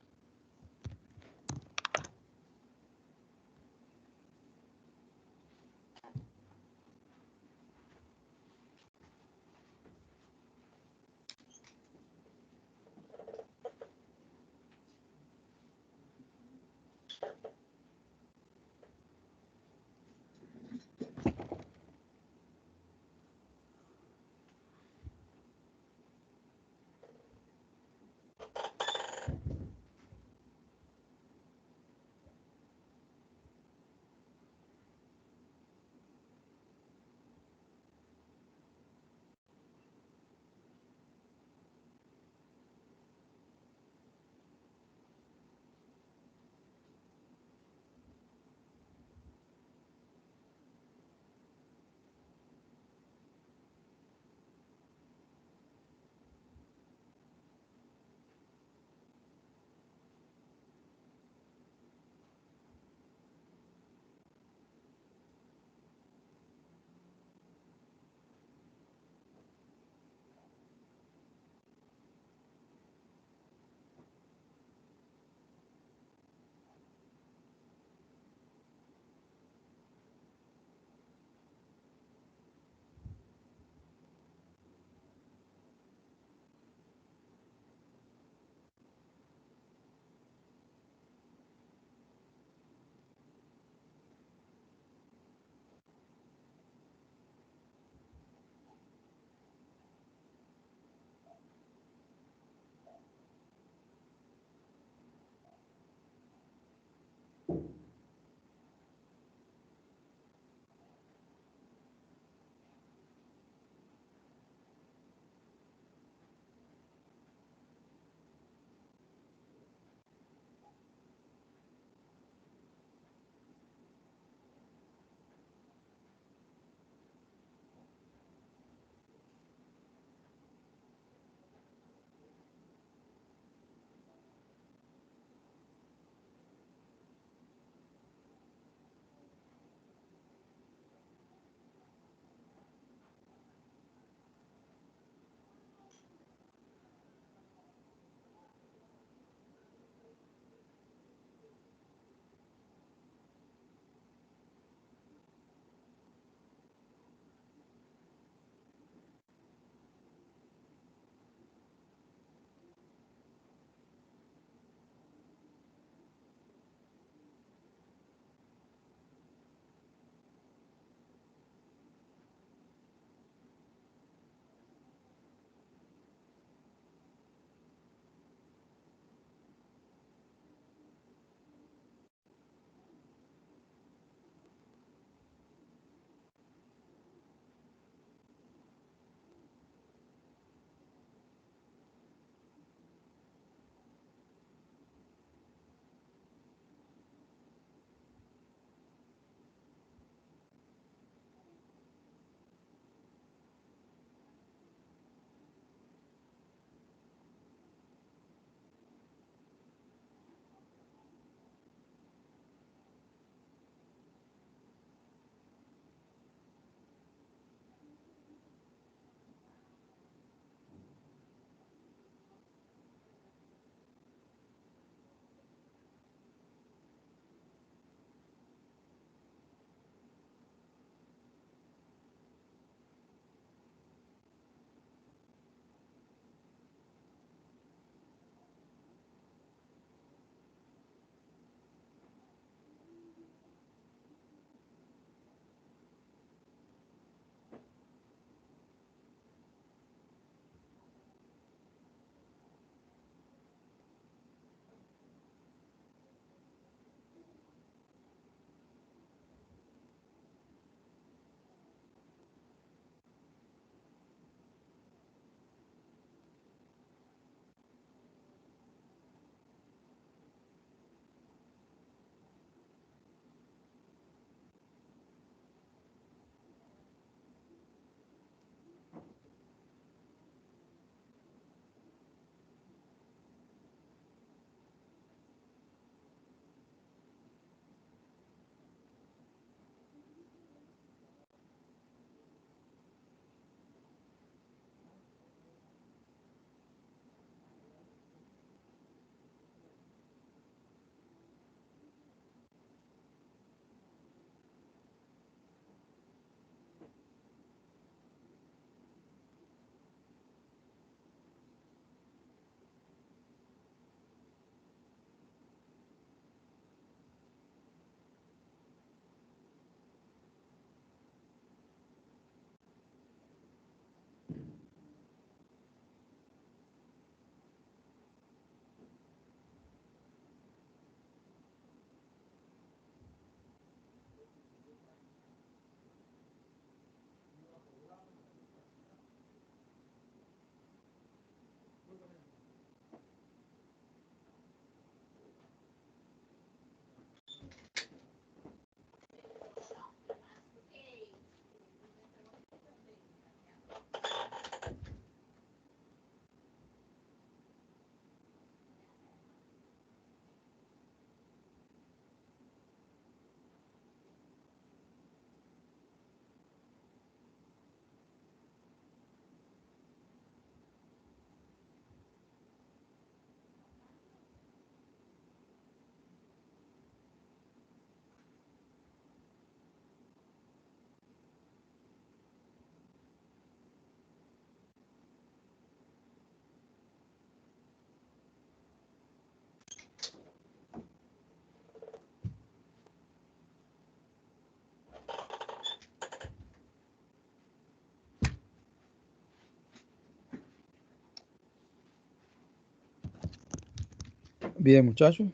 Bien, muchachos,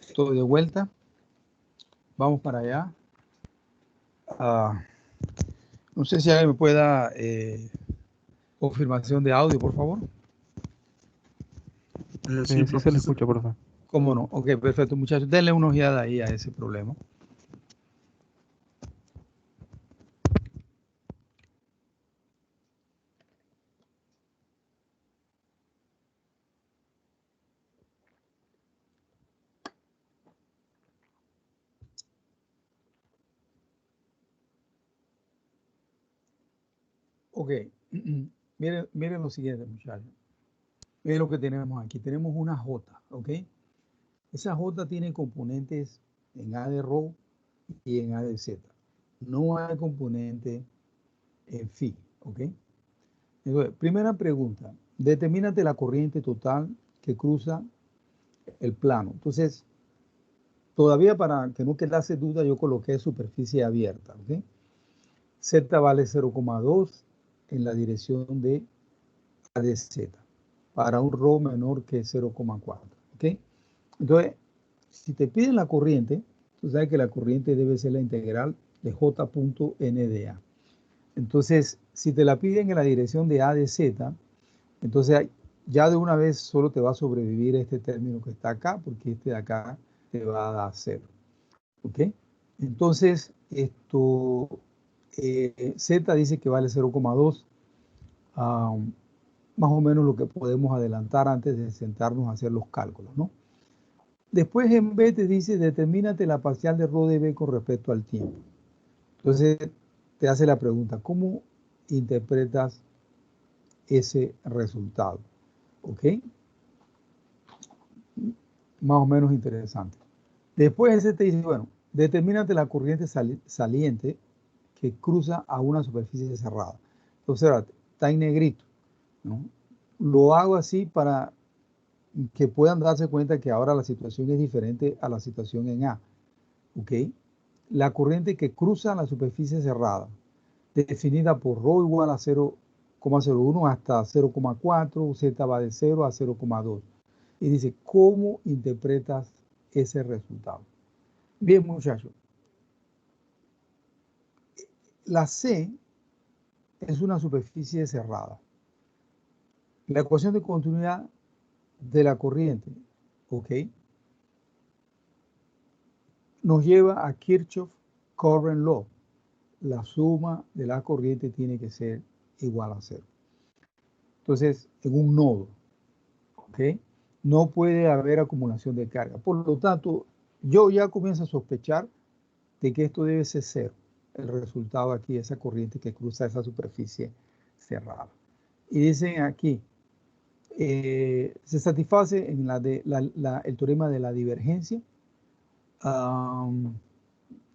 estoy de vuelta. Vamos para allá. Ah, no sé si alguien me puede dar confirmación de audio, por favor. Sí, Sí se le profesor. escucha, profe. ¿Cómo no? Ok, perfecto, muchachos. Denle una ojeada ahí a ese problema. Ok, miren lo siguiente, muchachos. Miren lo que tenemos aquí. Tenemos una J, ¿ok? Esa J tiene componentes en A de rho y en A de Z. No hay componente en phi, ¿ok? Entonces, primera pregunta. Determínate la corriente total que cruza el plano. Entonces, todavía para que no quedase duda, yo coloqué superficie abierta, ¿ok? Z vale 0,2 en la dirección de A de Z, para un ρ menor que 0,4, ¿ok? Entonces, si te piden la corriente, tú sabes que la corriente debe ser la integral de J.NDA. Entonces, si te la piden en la dirección de A de Z, entonces ya de una vez solo te va a sobrevivir este término que está acá, porque este de acá te va a dar 0. ¿Ok? Entonces, Z dice que vale 0,2. Más o menos lo que podemos adelantar antes de sentarnos a hacer los cálculos, ¿no? Después en B te dice, determínate la parcial de ρ de B con respecto al tiempo. Entonces te hace la pregunta, ¿cómo interpretas ese resultado? ¿Ok? Más o menos interesante. Después ese te dice, bueno, determínate la corriente saliente que cruza a una superficie cerrada. Entonces, está en negrito, ¿no? Lo hago así para que puedan darse cuenta que ahora la situación es diferente a la situación en A. ¿Ok? La corriente que cruza la superficie cerrada, definida por ρ igual a 0,01 hasta 0,4, Z va de 0 a 0,2. Y dice, ¿cómo interpretas ese resultado? Bien, muchachos. La C es una superficie cerrada. La ecuación de continuidad de la corriente, ¿ok? Nos lleva a Kirchhoff Current Law. La suma de la corriente tiene que ser igual a 0. Entonces, en un nodo, ¿ok? No puede haber acumulación de carga. Por lo tanto, yo ya comienzo a sospechar de que esto debe ser 0. El resultado aquí, esa corriente que cruza esa superficie cerrada. Y dicen aquí, se satisface en el teorema de la divergencia.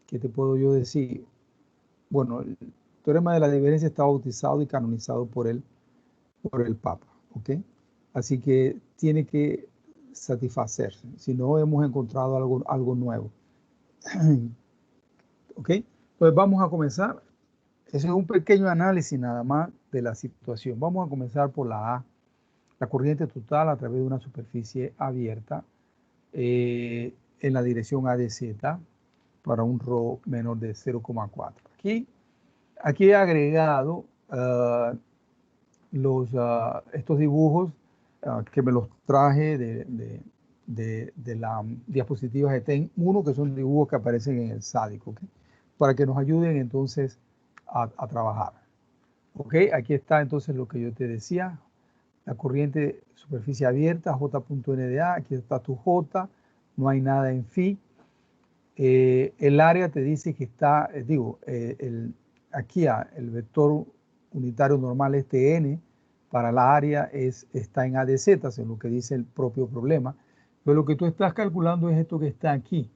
¿Qué te puedo yo decir? Bueno, el teorema de la divergencia está bautizado y canonizado por el Papa, ¿ok? Así que tiene que satisfacerse, si no hemos encontrado algo nuevo. ¿Ok? Pues vamos a comenzar. Ese es un pequeño análisis nada más de la situación. Vamos a comenzar por la A, la corriente total a través de una superficie abierta en la dirección A de Z para un ρ menor de 0,4. Aquí he agregado estos dibujos que me los traje de las diapositivas de TEN 1, que son dibujos que aparecen en el SADIC, ¿okay? Para que nos ayuden entonces a trabajar. ¿Ok? Aquí está entonces lo que yo te decía, la corriente superficie abierta, J.NDA, aquí está tu J, no hay nada en phi. El área te dice que está, aquí el vector unitario normal este n para la área está en A de Z, según lo que dice el propio problema. Pero lo que tú estás calculando es esto que está aquí,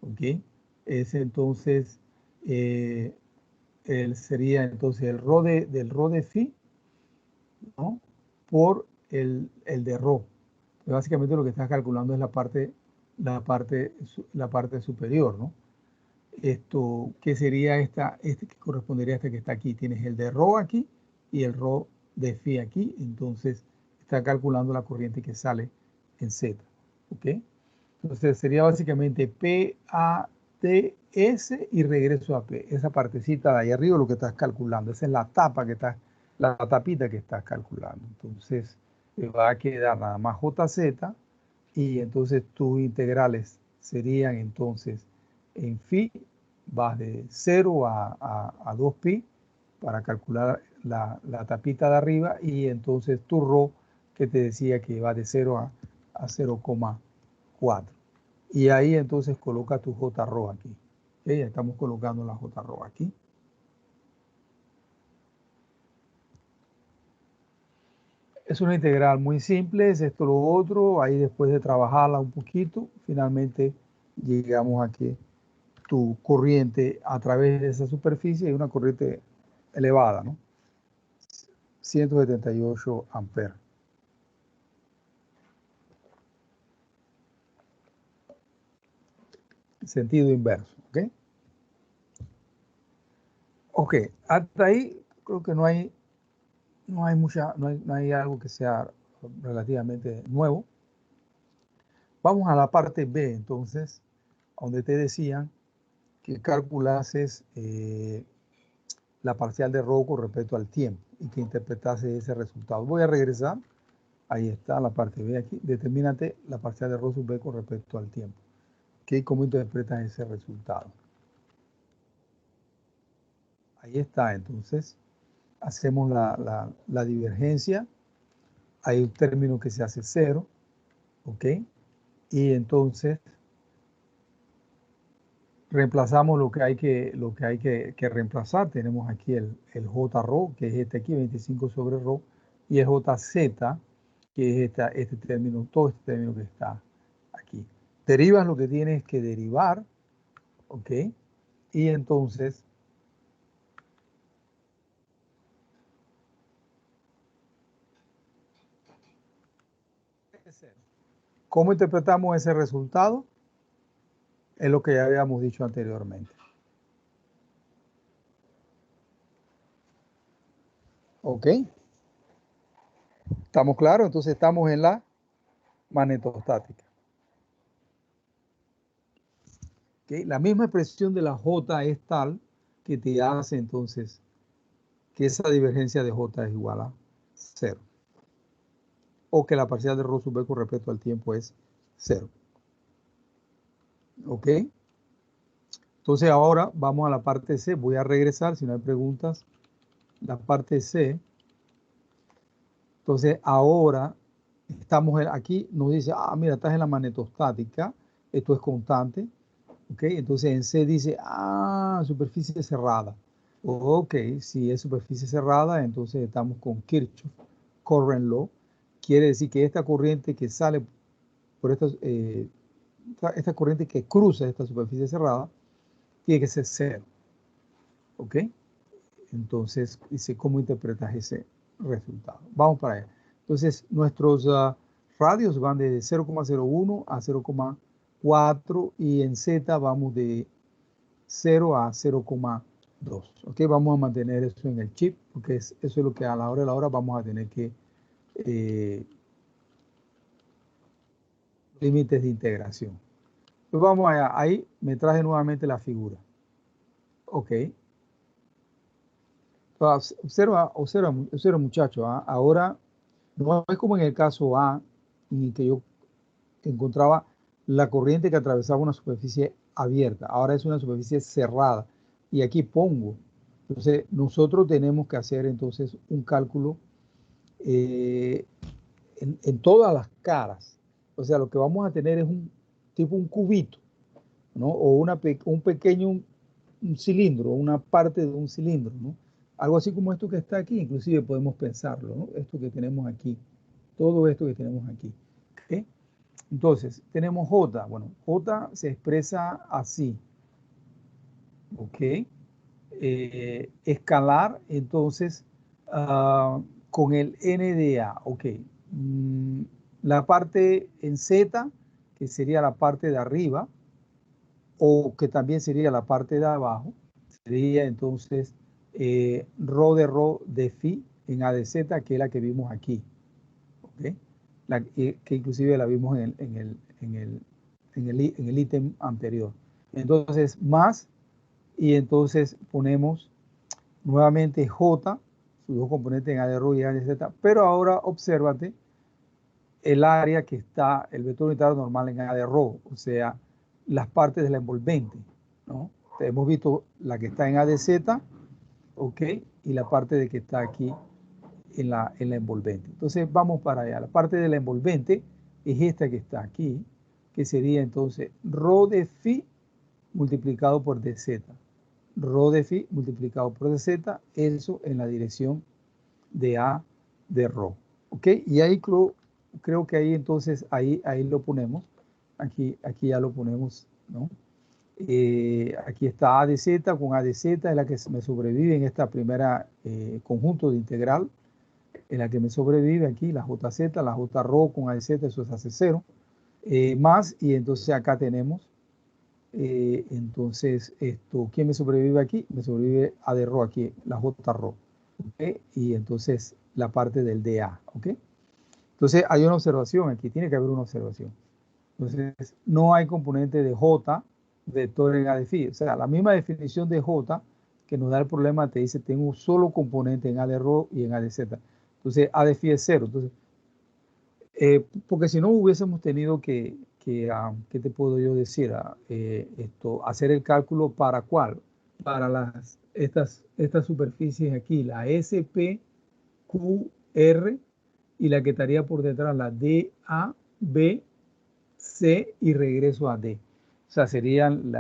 ¿ok? Es entonces, sería entonces del ρ de phi, ¿no? Por el de ρ. Básicamente lo que estás calculando es la parte superior, ¿no? Esto, que sería que correspondería a este que está aquí. Tienes el de ρ aquí y el ρ de phi aquí. Entonces, está calculando la corriente que sale en Z. ¿ok? Entonces sería básicamente P, A, T, S y regreso a P. Esa partecita de ahí arriba es lo que estás calculando. Esa es la tapa que estás, la tapita que estás calculando. Entonces te va a quedar nada más JZ y entonces tus integrales serían entonces en phi, vas de 0 a 2pi para calcular la tapita de arriba y entonces tu rho que te decía que va de 0 a 0,4. Y ahí entonces coloca tu J rho aquí. ¿Okay? Ya estamos colocando la J rho aquí. Es una integral muy simple, es esto lo otro. Ahí después de trabajarla un poquito, finalmente llegamos a que tu corriente a través de esa superficie es una corriente elevada, ¿no? 178 amperes. Sentido inverso, ¿ok? Ok, hasta ahí creo que no hay algo que sea relativamente nuevo. Vamos a la parte B, entonces, donde te decían que calculases la parcial de rho con respecto al tiempo y que interpretase ese resultado. Voy a regresar. Ahí está la parte B aquí. Determínate la parcial de rho sub B con respecto al tiempo. ¿Okay? ¿Cómo interpretas ese resultado? Ahí está, entonces. Hacemos la divergencia. Hay un término que se hace 0. ¿Ok? Y entonces reemplazamos lo que hay que reemplazar. Tenemos aquí el J rho, que es este aquí, 25 sobre rho, y el JZ, que es este término, todo este término que está aquí. Derivas lo que tienes que derivar, ¿ok? Y entonces ¿cómo interpretamos ese resultado? Es lo que ya habíamos dicho anteriormente. ¿Ok? ¿Estamos claros? Entonces estamos en la magnetostática. ¿Okay? La misma expresión de la J es tal que te hace entonces que esa divergencia de J es igual a 0. O que la parcial de rho sub B con respecto al tiempo es 0. ¿Ok? Entonces ahora vamos a la parte C. Voy a regresar si no hay preguntas. La parte C. Entonces ahora estamos aquí, nos dice, mira, estás en la magnetostática, esto es constante, ¿ok? Entonces en C dice, superficie cerrada. Ok, si es superficie cerrada, entonces estamos con Kirchhoff Current Law. Quiere decir que esta corriente que sale por esta corriente que cruza esta superficie cerrada, tiene que ser cero. ¿Ok? Entonces, dice, ¿cómo interpretas ese resultado? Vamos para allá. Entonces, nuestros radios van de 0,01 a 0,4 y en Z vamos de 0 a 0,2. ¿Ok? Vamos a mantener eso en el chip, porque eso es lo que a la hora de la hora vamos a tener que límites de integración. Pues vamos allá. Ahí me traje nuevamente la figura. Ok. Observa muchachos. Ahora no es como en el caso A, en el que yo encontraba la corriente que atravesaba una superficie abierta. Ahora es una superficie cerrada. Y aquí pongo. Entonces, nosotros tenemos que hacer entonces un cálculo eh, en todas las caras. O sea, lo que vamos a tener es un cubito, ¿no? O un pequeño un cilindro, una parte de un cilindro, ¿no? Algo así como esto que está aquí, inclusive podemos pensarlo, ¿no? Esto que tenemos aquí, todo esto que tenemos aquí. ¿Okay? Entonces, tenemos J. Bueno, J se expresa así, ¿ok? Escalar, entonces, con el NDA, ¿ok? Mm, la parte en Z, que sería la parte de arriba, o que también sería la parte de abajo, sería entonces rho de phi en A de Z, que es la que vimos aquí, ¿okay? Que inclusive la vimos en el ítem anterior. Entonces, más, y entonces ponemos nuevamente J, sus dos componentes en A de ρ y A de Z, pero ahora obsérvate el área que está, el vector unitario normal en A de ρ, o sea, las partes de la envolvente, ¿no? Hemos visto la que está en A de Z, ¿ok? Y la parte de que está aquí en la envolvente. Entonces vamos para allá. La parte de la envolvente es esta que está aquí, que sería entonces ρ de phi multiplicado por dz. Rho de phi multiplicado por dz, eso en la dirección de A de rho. ¿Ok? Y ahí creo que ahí entonces, ahí lo ponemos. Aquí ya lo ponemos, ¿no? Aquí está A de Z, con A de Z es la que me sobrevive en esta primera conjunto de integral, en la que me sobrevive aquí la JZ, la J rho con A de Z, eso es hace 0, más, y entonces acá tenemos entonces, ¿quién me sobrevive aquí? Me sobrevive A de rho aquí, la J rho. ¿Okay? Y entonces la parte del DA. ¿Okay? Entonces hay una observación aquí, tiene que haber una observación. Entonces no hay componente de J vector en A de phi. O sea, la misma definición de J que nos da el problema te dice tengo un solo componente en A de rho y en A de Z. Entonces A de phi es 0. Entonces, porque si no hubiésemos tenido ¿qué te puedo yo decir? Hacer el cálculo para ¿cuál? Para estas superficies aquí, la SP, QR y la que estaría por detrás, la DA, B, C y regreso a D. O sea, serían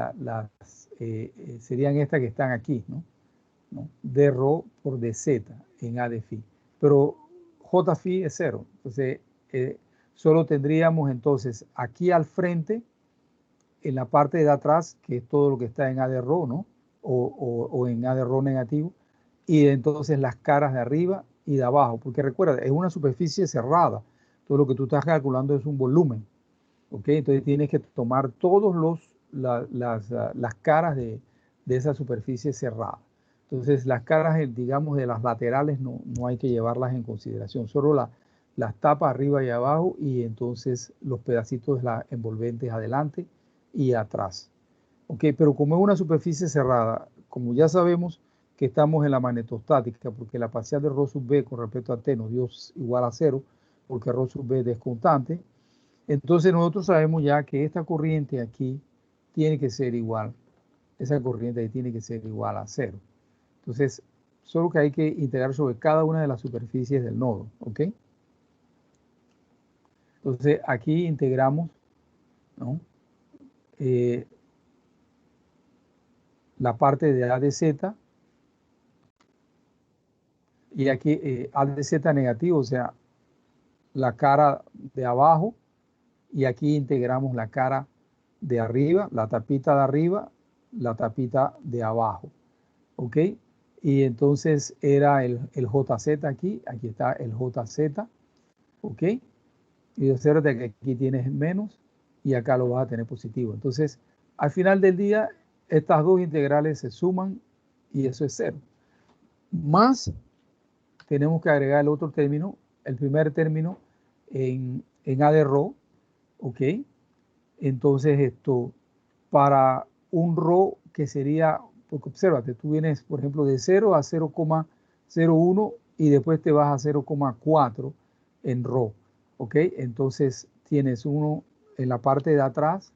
estas que están aquí, ¿no? D rho por DZ en A de phi. Pero J phi es 0. Entonces, solo tendríamos entonces aquí al frente, en la parte de atrás, que es todo lo que está en A de rho, ¿no? O en A de rho negativo, y entonces las caras de arriba y de abajo, porque recuerda, es una superficie cerrada. Todo lo que tú estás calculando es un volumen, ¿ok? Entonces tienes que tomar todos las caras de esa superficie cerrada. Entonces las caras, digamos, de las laterales no hay que llevarlas en consideración, solo las tapas arriba y abajo y entonces los pedacitos de las envolventes adelante y atrás. ¿Ok? Pero como es una superficie cerrada, como ya sabemos que estamos en la magnetostática, porque la parcial de ρ sub b con respecto a t nos dio igual a 0, porque ρ sub b es constante, entonces nosotros sabemos ya que esta corriente aquí tiene que ser igual, esa corriente ahí tiene que ser igual a 0. Entonces, solo que hay que integrar sobre cada una de las superficies del nodo, ¿ok? Entonces, aquí integramos, ¿no? La parte de A de Z, y aquí A de Z negativo, o sea, la cara de abajo, y aquí integramos la cara de arriba, la tapita de arriba, la tapita de abajo, ¿ok? Y entonces era el JZ aquí está el JZ, ¿ok? Y observa que aquí tienes menos y acá lo vas a tener positivo. Entonces, al final del día, estas dos integrales se suman y eso es 0. Más tenemos que agregar el otro término, el primer término en A de rho, ¿ok? Entonces para un rho que sería, porque obsérvate, tú vienes, por ejemplo, de 0 a 0,01 y después te vas a 0,4 en rho, ¿ok? Entonces tienes uno en la parte de atrás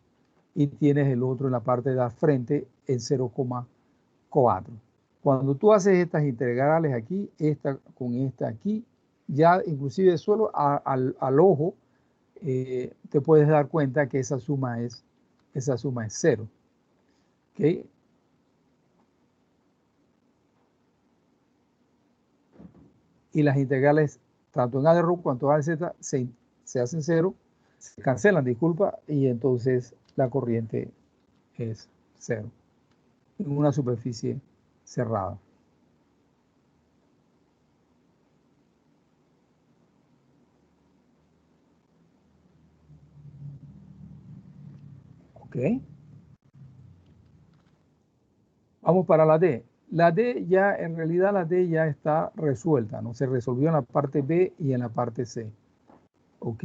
y tienes el otro en la parte de frente en 0,4. Cuando tú haces estas integrales aquí, esta con esta aquí, ya inclusive solo al ojo te puedes dar cuenta que esa suma es 0. ¿Okay? Y las integrales, tanto en A de ρ cuanto en A de Z, se hacen 0, se cancelan, disculpa, y entonces la corriente es 0 en una superficie cerrada. ¿Ok? Vamos para la D. La D ya, en realidad la D ya está resuelta, ¿no? Se resolvió en la parte B y en la parte C. ¿Ok?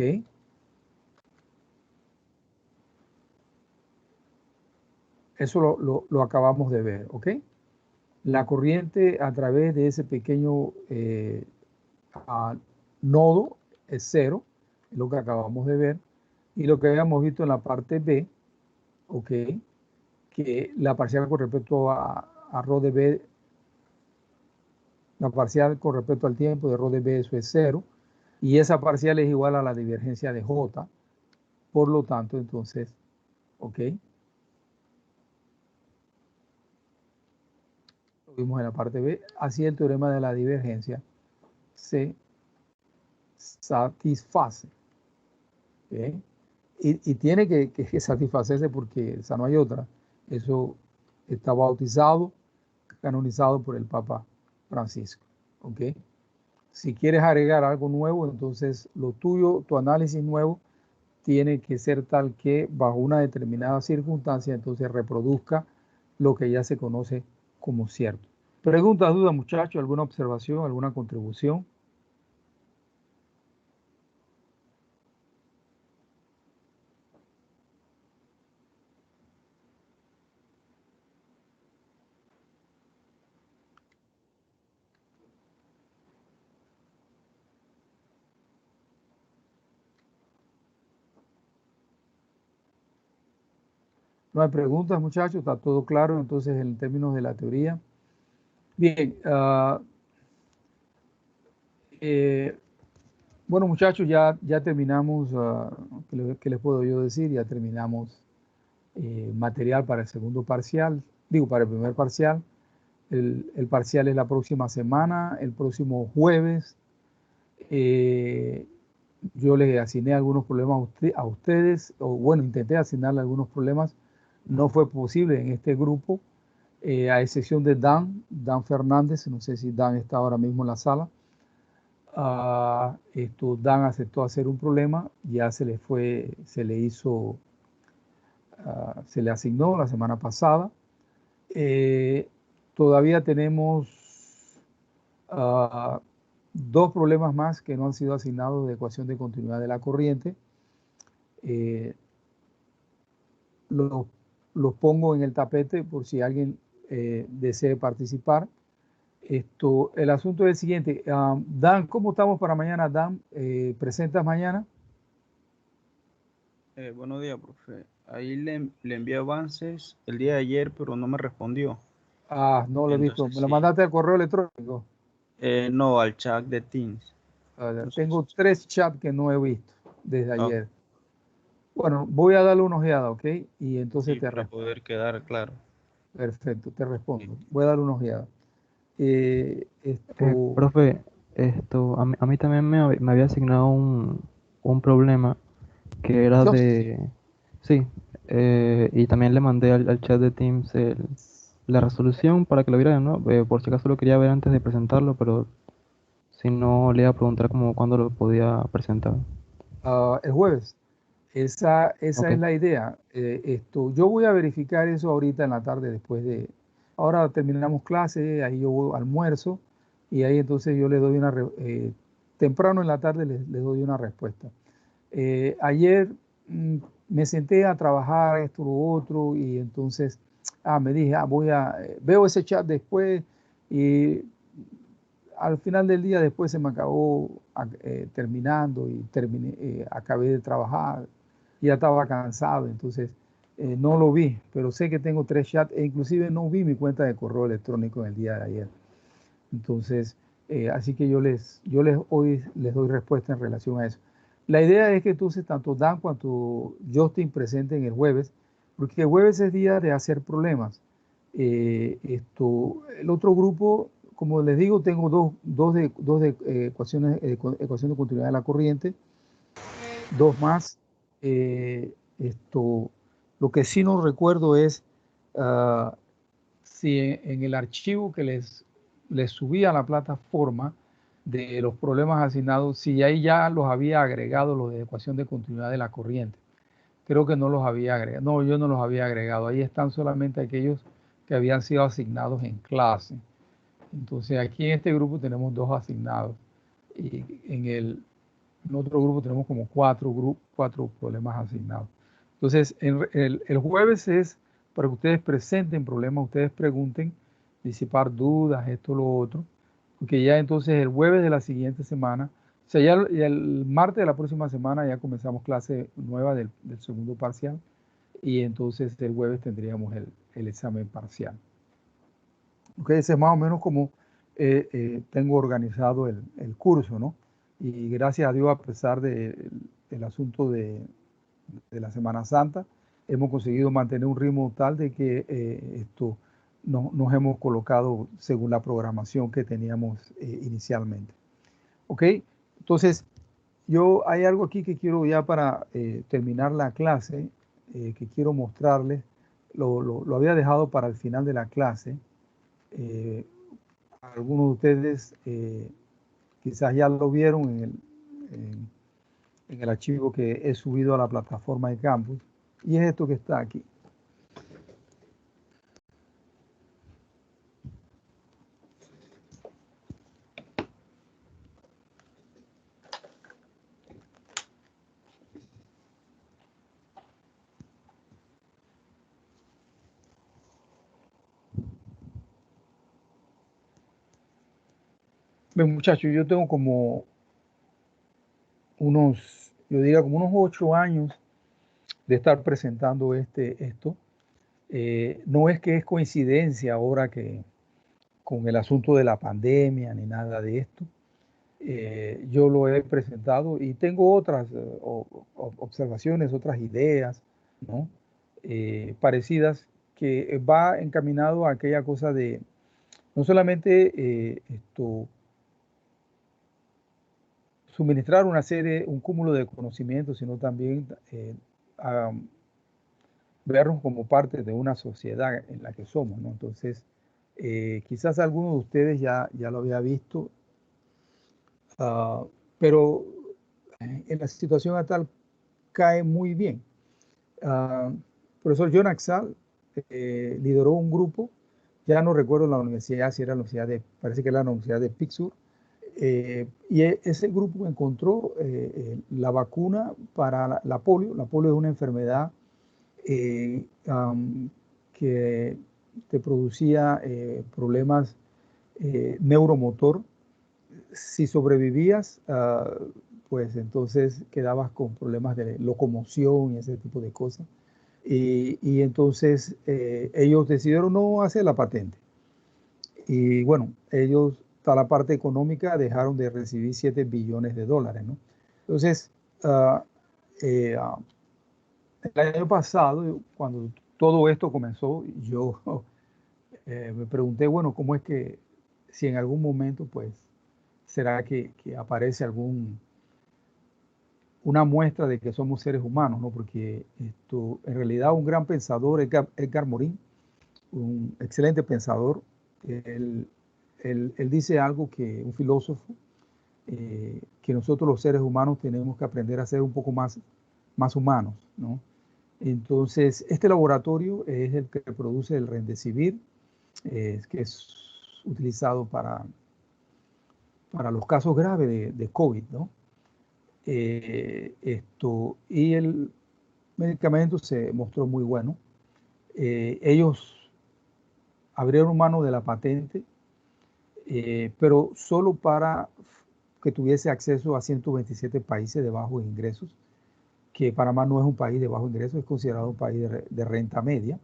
Eso lo acabamos de ver, ¿ok? La corriente a través de ese pequeño nodo es cero, es lo que acabamos de ver. Y lo que habíamos visto en la parte B, ¿ok? Que la parcial con respecto a ρ de B, la parcial con respecto al tiempo de ρ de B, eso es cero. Y esa parcial es igual a la divergencia de J. Por lo tanto, entonces, ¿ok? Lo vimos en la parte B. Así el teorema de la divergencia se satisface. ¿Okay? Y tiene que satisfacerse porque esa no hay otra. Eso está bautizado, canonizado por el Papa Francisco. ¿Okay? Si quieres agregar algo nuevo, entonces lo tuyo, tu análisis nuevo, tiene que ser tal que bajo una determinada circunstancia, entonces reproduzca lo que ya se conoce como cierto. Preguntas, dudas, muchachos, alguna observación, alguna contribución. No hay preguntas, muchachos, está todo claro entonces en términos de la teoría. Bien, bueno, muchachos, ya terminamos, ¿qué les puedo yo decir? Ya terminamos material para el segundo parcial, digo, para el primer parcial. El parcial es la próxima semana, el próximo jueves. Yo les asigné algunos problemas a ustedes, o bueno, intenté asignarle algunos problemas. No fue posible en este grupo, a excepción de Dan Fernández. No sé si Dan está ahora mismo en la sala. Dan aceptó hacer un problema, ya se le hizo, se le asignó la semana pasada. Todavía tenemos uh, dos problemas más que no han sido asignados de ecuación de continuidad de la corriente. Los, los pongo en el tapete por si alguien desee participar. El asunto es el siguiente. Dan, ¿cómo estamos para mañana? Dan, ¿presentas mañana? Buenos días, profe. Ahí le envié avances el día de ayer, pero no me respondió. No lo he visto. Entonces ¿Me lo sí. mandaste al correo electrónico? No, al chat de Teams. Tengo 3 chats que no he visto desde Ah, ayer. Bueno, voy a darle una ojeada, ¿ok? Y entonces sí, te para respondo. poder quedar claro. Perfecto, te Sí. respondo. Voy a darle una ojeada. Profe, a mí también me había asignado un problema que era Just, de... Sí, y también le mandé al chat de Teams la resolución para que lo vieran, ¿no? Por si acaso lo quería ver antes de presentarlo, pero si no, le iba a preguntar como cuándo lo podía presentar. el jueves. Esa Ok, es la idea. Yo voy a verificar eso ahorita en la tarde después de... Ahora terminamos clase, ahí yo voy, almuerzo y ahí entonces yo le doy temprano en la tarde les doy una respuesta. Ayer me senté a trabajar esto, lo otro y entonces me dije, veo ese chat después y al final del día después se me acabó terminando y acabé de trabajar, ya estaba cansado, entonces no lo vi, pero sé que tengo 3 chats e inclusive no vi mi cuenta de correo electrónico en el día de ayer. Entonces, así que hoy les doy respuesta en relación a eso. La idea es que entonces tanto Dan cuanto Justin presenten el jueves, porque el jueves es día de hacer problemas. El otro grupo, como les digo, tengo dos de ecuación de continuidad de la corriente, dos más. Lo que sí no recuerdo es si en el archivo que les subí a la plataforma de los problemas asignados, si ahí ya los había agregado los de ecuación de continuidad de la corriente. Creo que no los había agregado. No, yo no los había agregado. Ahí están solamente aquellos que habían sido asignados en clase. Entonces aquí en este grupo tenemos 2 asignados. Y en otro grupo tenemos como 4 problemas asignados. Entonces el jueves es para que ustedes presenten problemas, ustedes pregunten, disipar dudas, esto, lo otro, porque ya entonces el jueves de la siguiente semana, o sea, ya el martes de la próxima semana ya comenzamos clase nueva del segundo parcial y entonces el jueves tendríamos el examen parcial. Ok, ese es más o menos como tengo organizado el curso, ¿no? Y gracias a Dios, a pesar del asunto de la Semana Santa, hemos conseguido mantener un ritmo tal de que nos hemos colocado según la programación que teníamos inicialmente. ¿Ok? Entonces, hay algo aquí que quiero ya para terminar la clase, que quiero mostrarles. Lo había dejado para el final de la clase. Algunos de ustedes quizás ya lo vieron en el archivo que he subido a la plataforma de campus, y es esto que está aquí. Bien, muchachos, yo tengo como yo diría como unos 8 años de estar presentando esto. No es que es coincidencia ahora que con el asunto de la pandemia ni nada de esto. Yo lo he presentado y tengo otras observaciones, otras ideas, ¿no? Parecidas, que va encaminado a aquella cosa de no solamente suministrar un cúmulo de conocimientos, sino también a vernos como parte de una sociedad en la que somos, ¿no? Entonces, quizás alguno de ustedes ya lo había visto, pero en la situación actual cae muy bien. Profesor John Axal lideró un grupo, ya no recuerdo la universidad, si era la universidad parece que era la Universidad de Pittsburgh, y ese grupo encontró la vacuna para la polio. La polio es una enfermedad que te producía problemas neuromotor. Si sobrevivías, pues entonces quedabas con problemas de locomoción y ese tipo de cosas. Y entonces ellos decidieron no hacer la patente. Y bueno, ellos, para la parte económica, dejaron de recibir 7 billones de dólares, ¿no? Entonces, uh, eh, uh, el año pasado, cuando todo esto comenzó, yo me pregunté, bueno, ¿cómo es que si en algún momento, pues, será que aparece una muestra de que somos seres humanos, ¿no? Porque en realidad un gran pensador, Edgar Morin, un excelente pensador, él, él dice algo un filósofo, que nosotros los seres humanos tenemos que aprender a ser un poco más humanos, ¿no? Entonces, este laboratorio es el que produce el Remdesivir, que es utilizado para los casos graves de COVID, ¿no? Y el medicamento se mostró muy bueno. Ellos abrieron mano de la patente, pero solo para que tuviese acceso a 127 países de bajos ingresos, que Panamá no es un país de bajos ingresos, es considerado un país de renta media.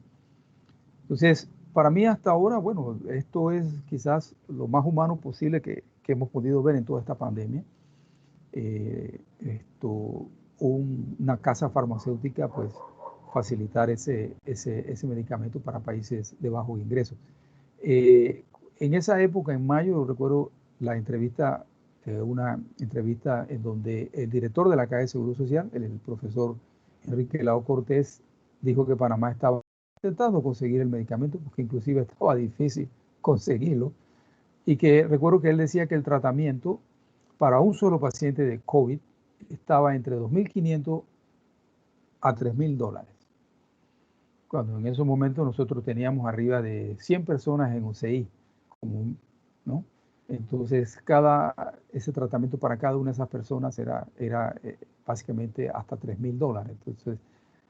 Entonces, para mí hasta ahora, bueno, esto es quizás lo más humano posible que hemos podido ver en toda esta pandemia. Una casa farmacéutica, pues, facilitar ese medicamento para países de bajos ingresos. En esa época, en mayo, recuerdo una entrevista en donde el director de la Caja de Seguro Social, el profesor Enrique Lao Cortés, dijo que Panamá estaba intentando conseguir el medicamento, porque inclusive estaba difícil conseguirlo, y que recuerdo que él decía que el tratamiento para un solo paciente de COVID estaba entre 2.500 a 3.000 dólares. Cuando en esos momentos nosotros teníamos arriba de 100 personas en UCI, ¿no? Entonces, ese tratamiento para cada una de esas personas era básicamente hasta 3.000 dólares. Entonces,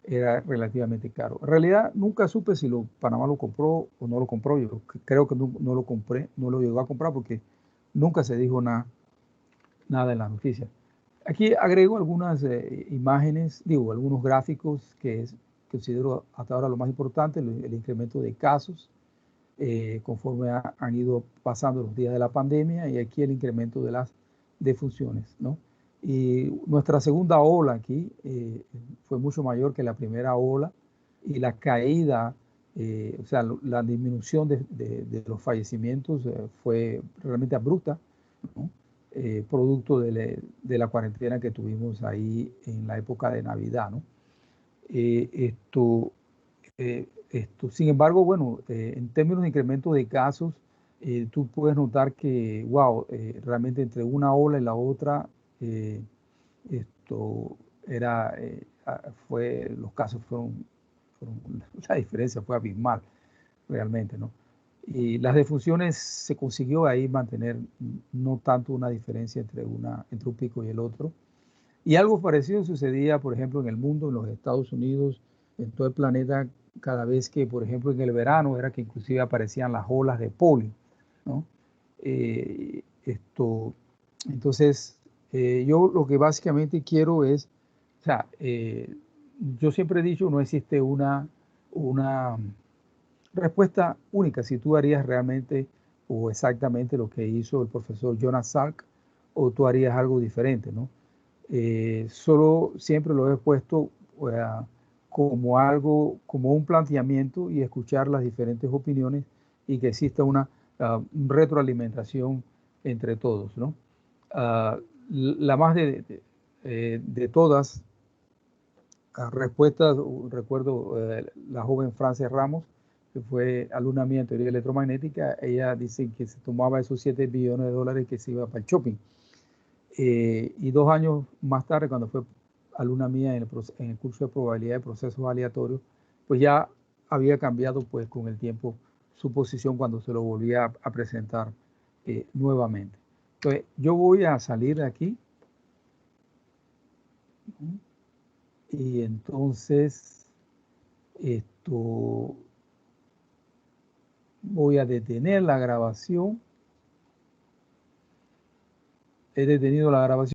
era relativamente caro. En realidad nunca supe si Panamá lo compró o no lo compró. Yo creo que no lo compré, no lo llegó a comprar porque nunca se dijo nada en las noticias. Aquí agrego algunas imágenes, digo, algunos gráficos que considero hasta ahora lo más importante, el incremento de casos conforme han ido pasando los días de la pandemia, y aquí el incremento de las defunciones, ¿no? Y nuestra segunda ola aquí fue mucho mayor que la primera ola, y la caída, o sea, la disminución de los fallecimientos fue realmente abrupta, ¿no? Producto de la cuarentena que tuvimos ahí en la época de Navidad, ¿no? Sin embargo, bueno, en términos de incremento de casos, tú puedes notar que, wow, realmente entre una ola y la otra, eh, esto los casos la diferencia fue abismal, realmente, ¿no? Y las defunciones se consiguió ahí mantener no tanto una diferencia entre un pico y el otro. Y algo parecido sucedía, por ejemplo, en el mundo, en los Estados Unidos, en todo el planeta, cada vez que, por ejemplo, en el verano era que inclusive aparecían las olas de polio, ¿no? Eh, esto, entonces, yo lo que básicamente quiero es, o sea, yo siempre he dicho, no existe una respuesta única si tú harías realmente o exactamente lo que hizo el profesor Jonas Salk, o tú harías algo diferente, ¿no? Solo siempre lo he puesto como algo, como un planteamiento, y escuchar las diferentes opiniones, y que exista una retroalimentación entre todos, ¿no? Ah, la más de todas respuestas, recuerdo la joven Francia Ramos, que fue alumna mía en teoría electromagnética. Ella dice que se tomaba esos 7 billones de dólares que se iba para el shopping. Y 2 años más tarde, cuando fue alumna mía en el curso de probabilidad de procesos aleatorios, pues ya había cambiado pues con el tiempo su posición cuando se lo volvía a presentar nuevamente. Entonces, yo voy a salir de aquí, ¿no? Y entonces esto voy a detener la grabación. He detenido la grabación.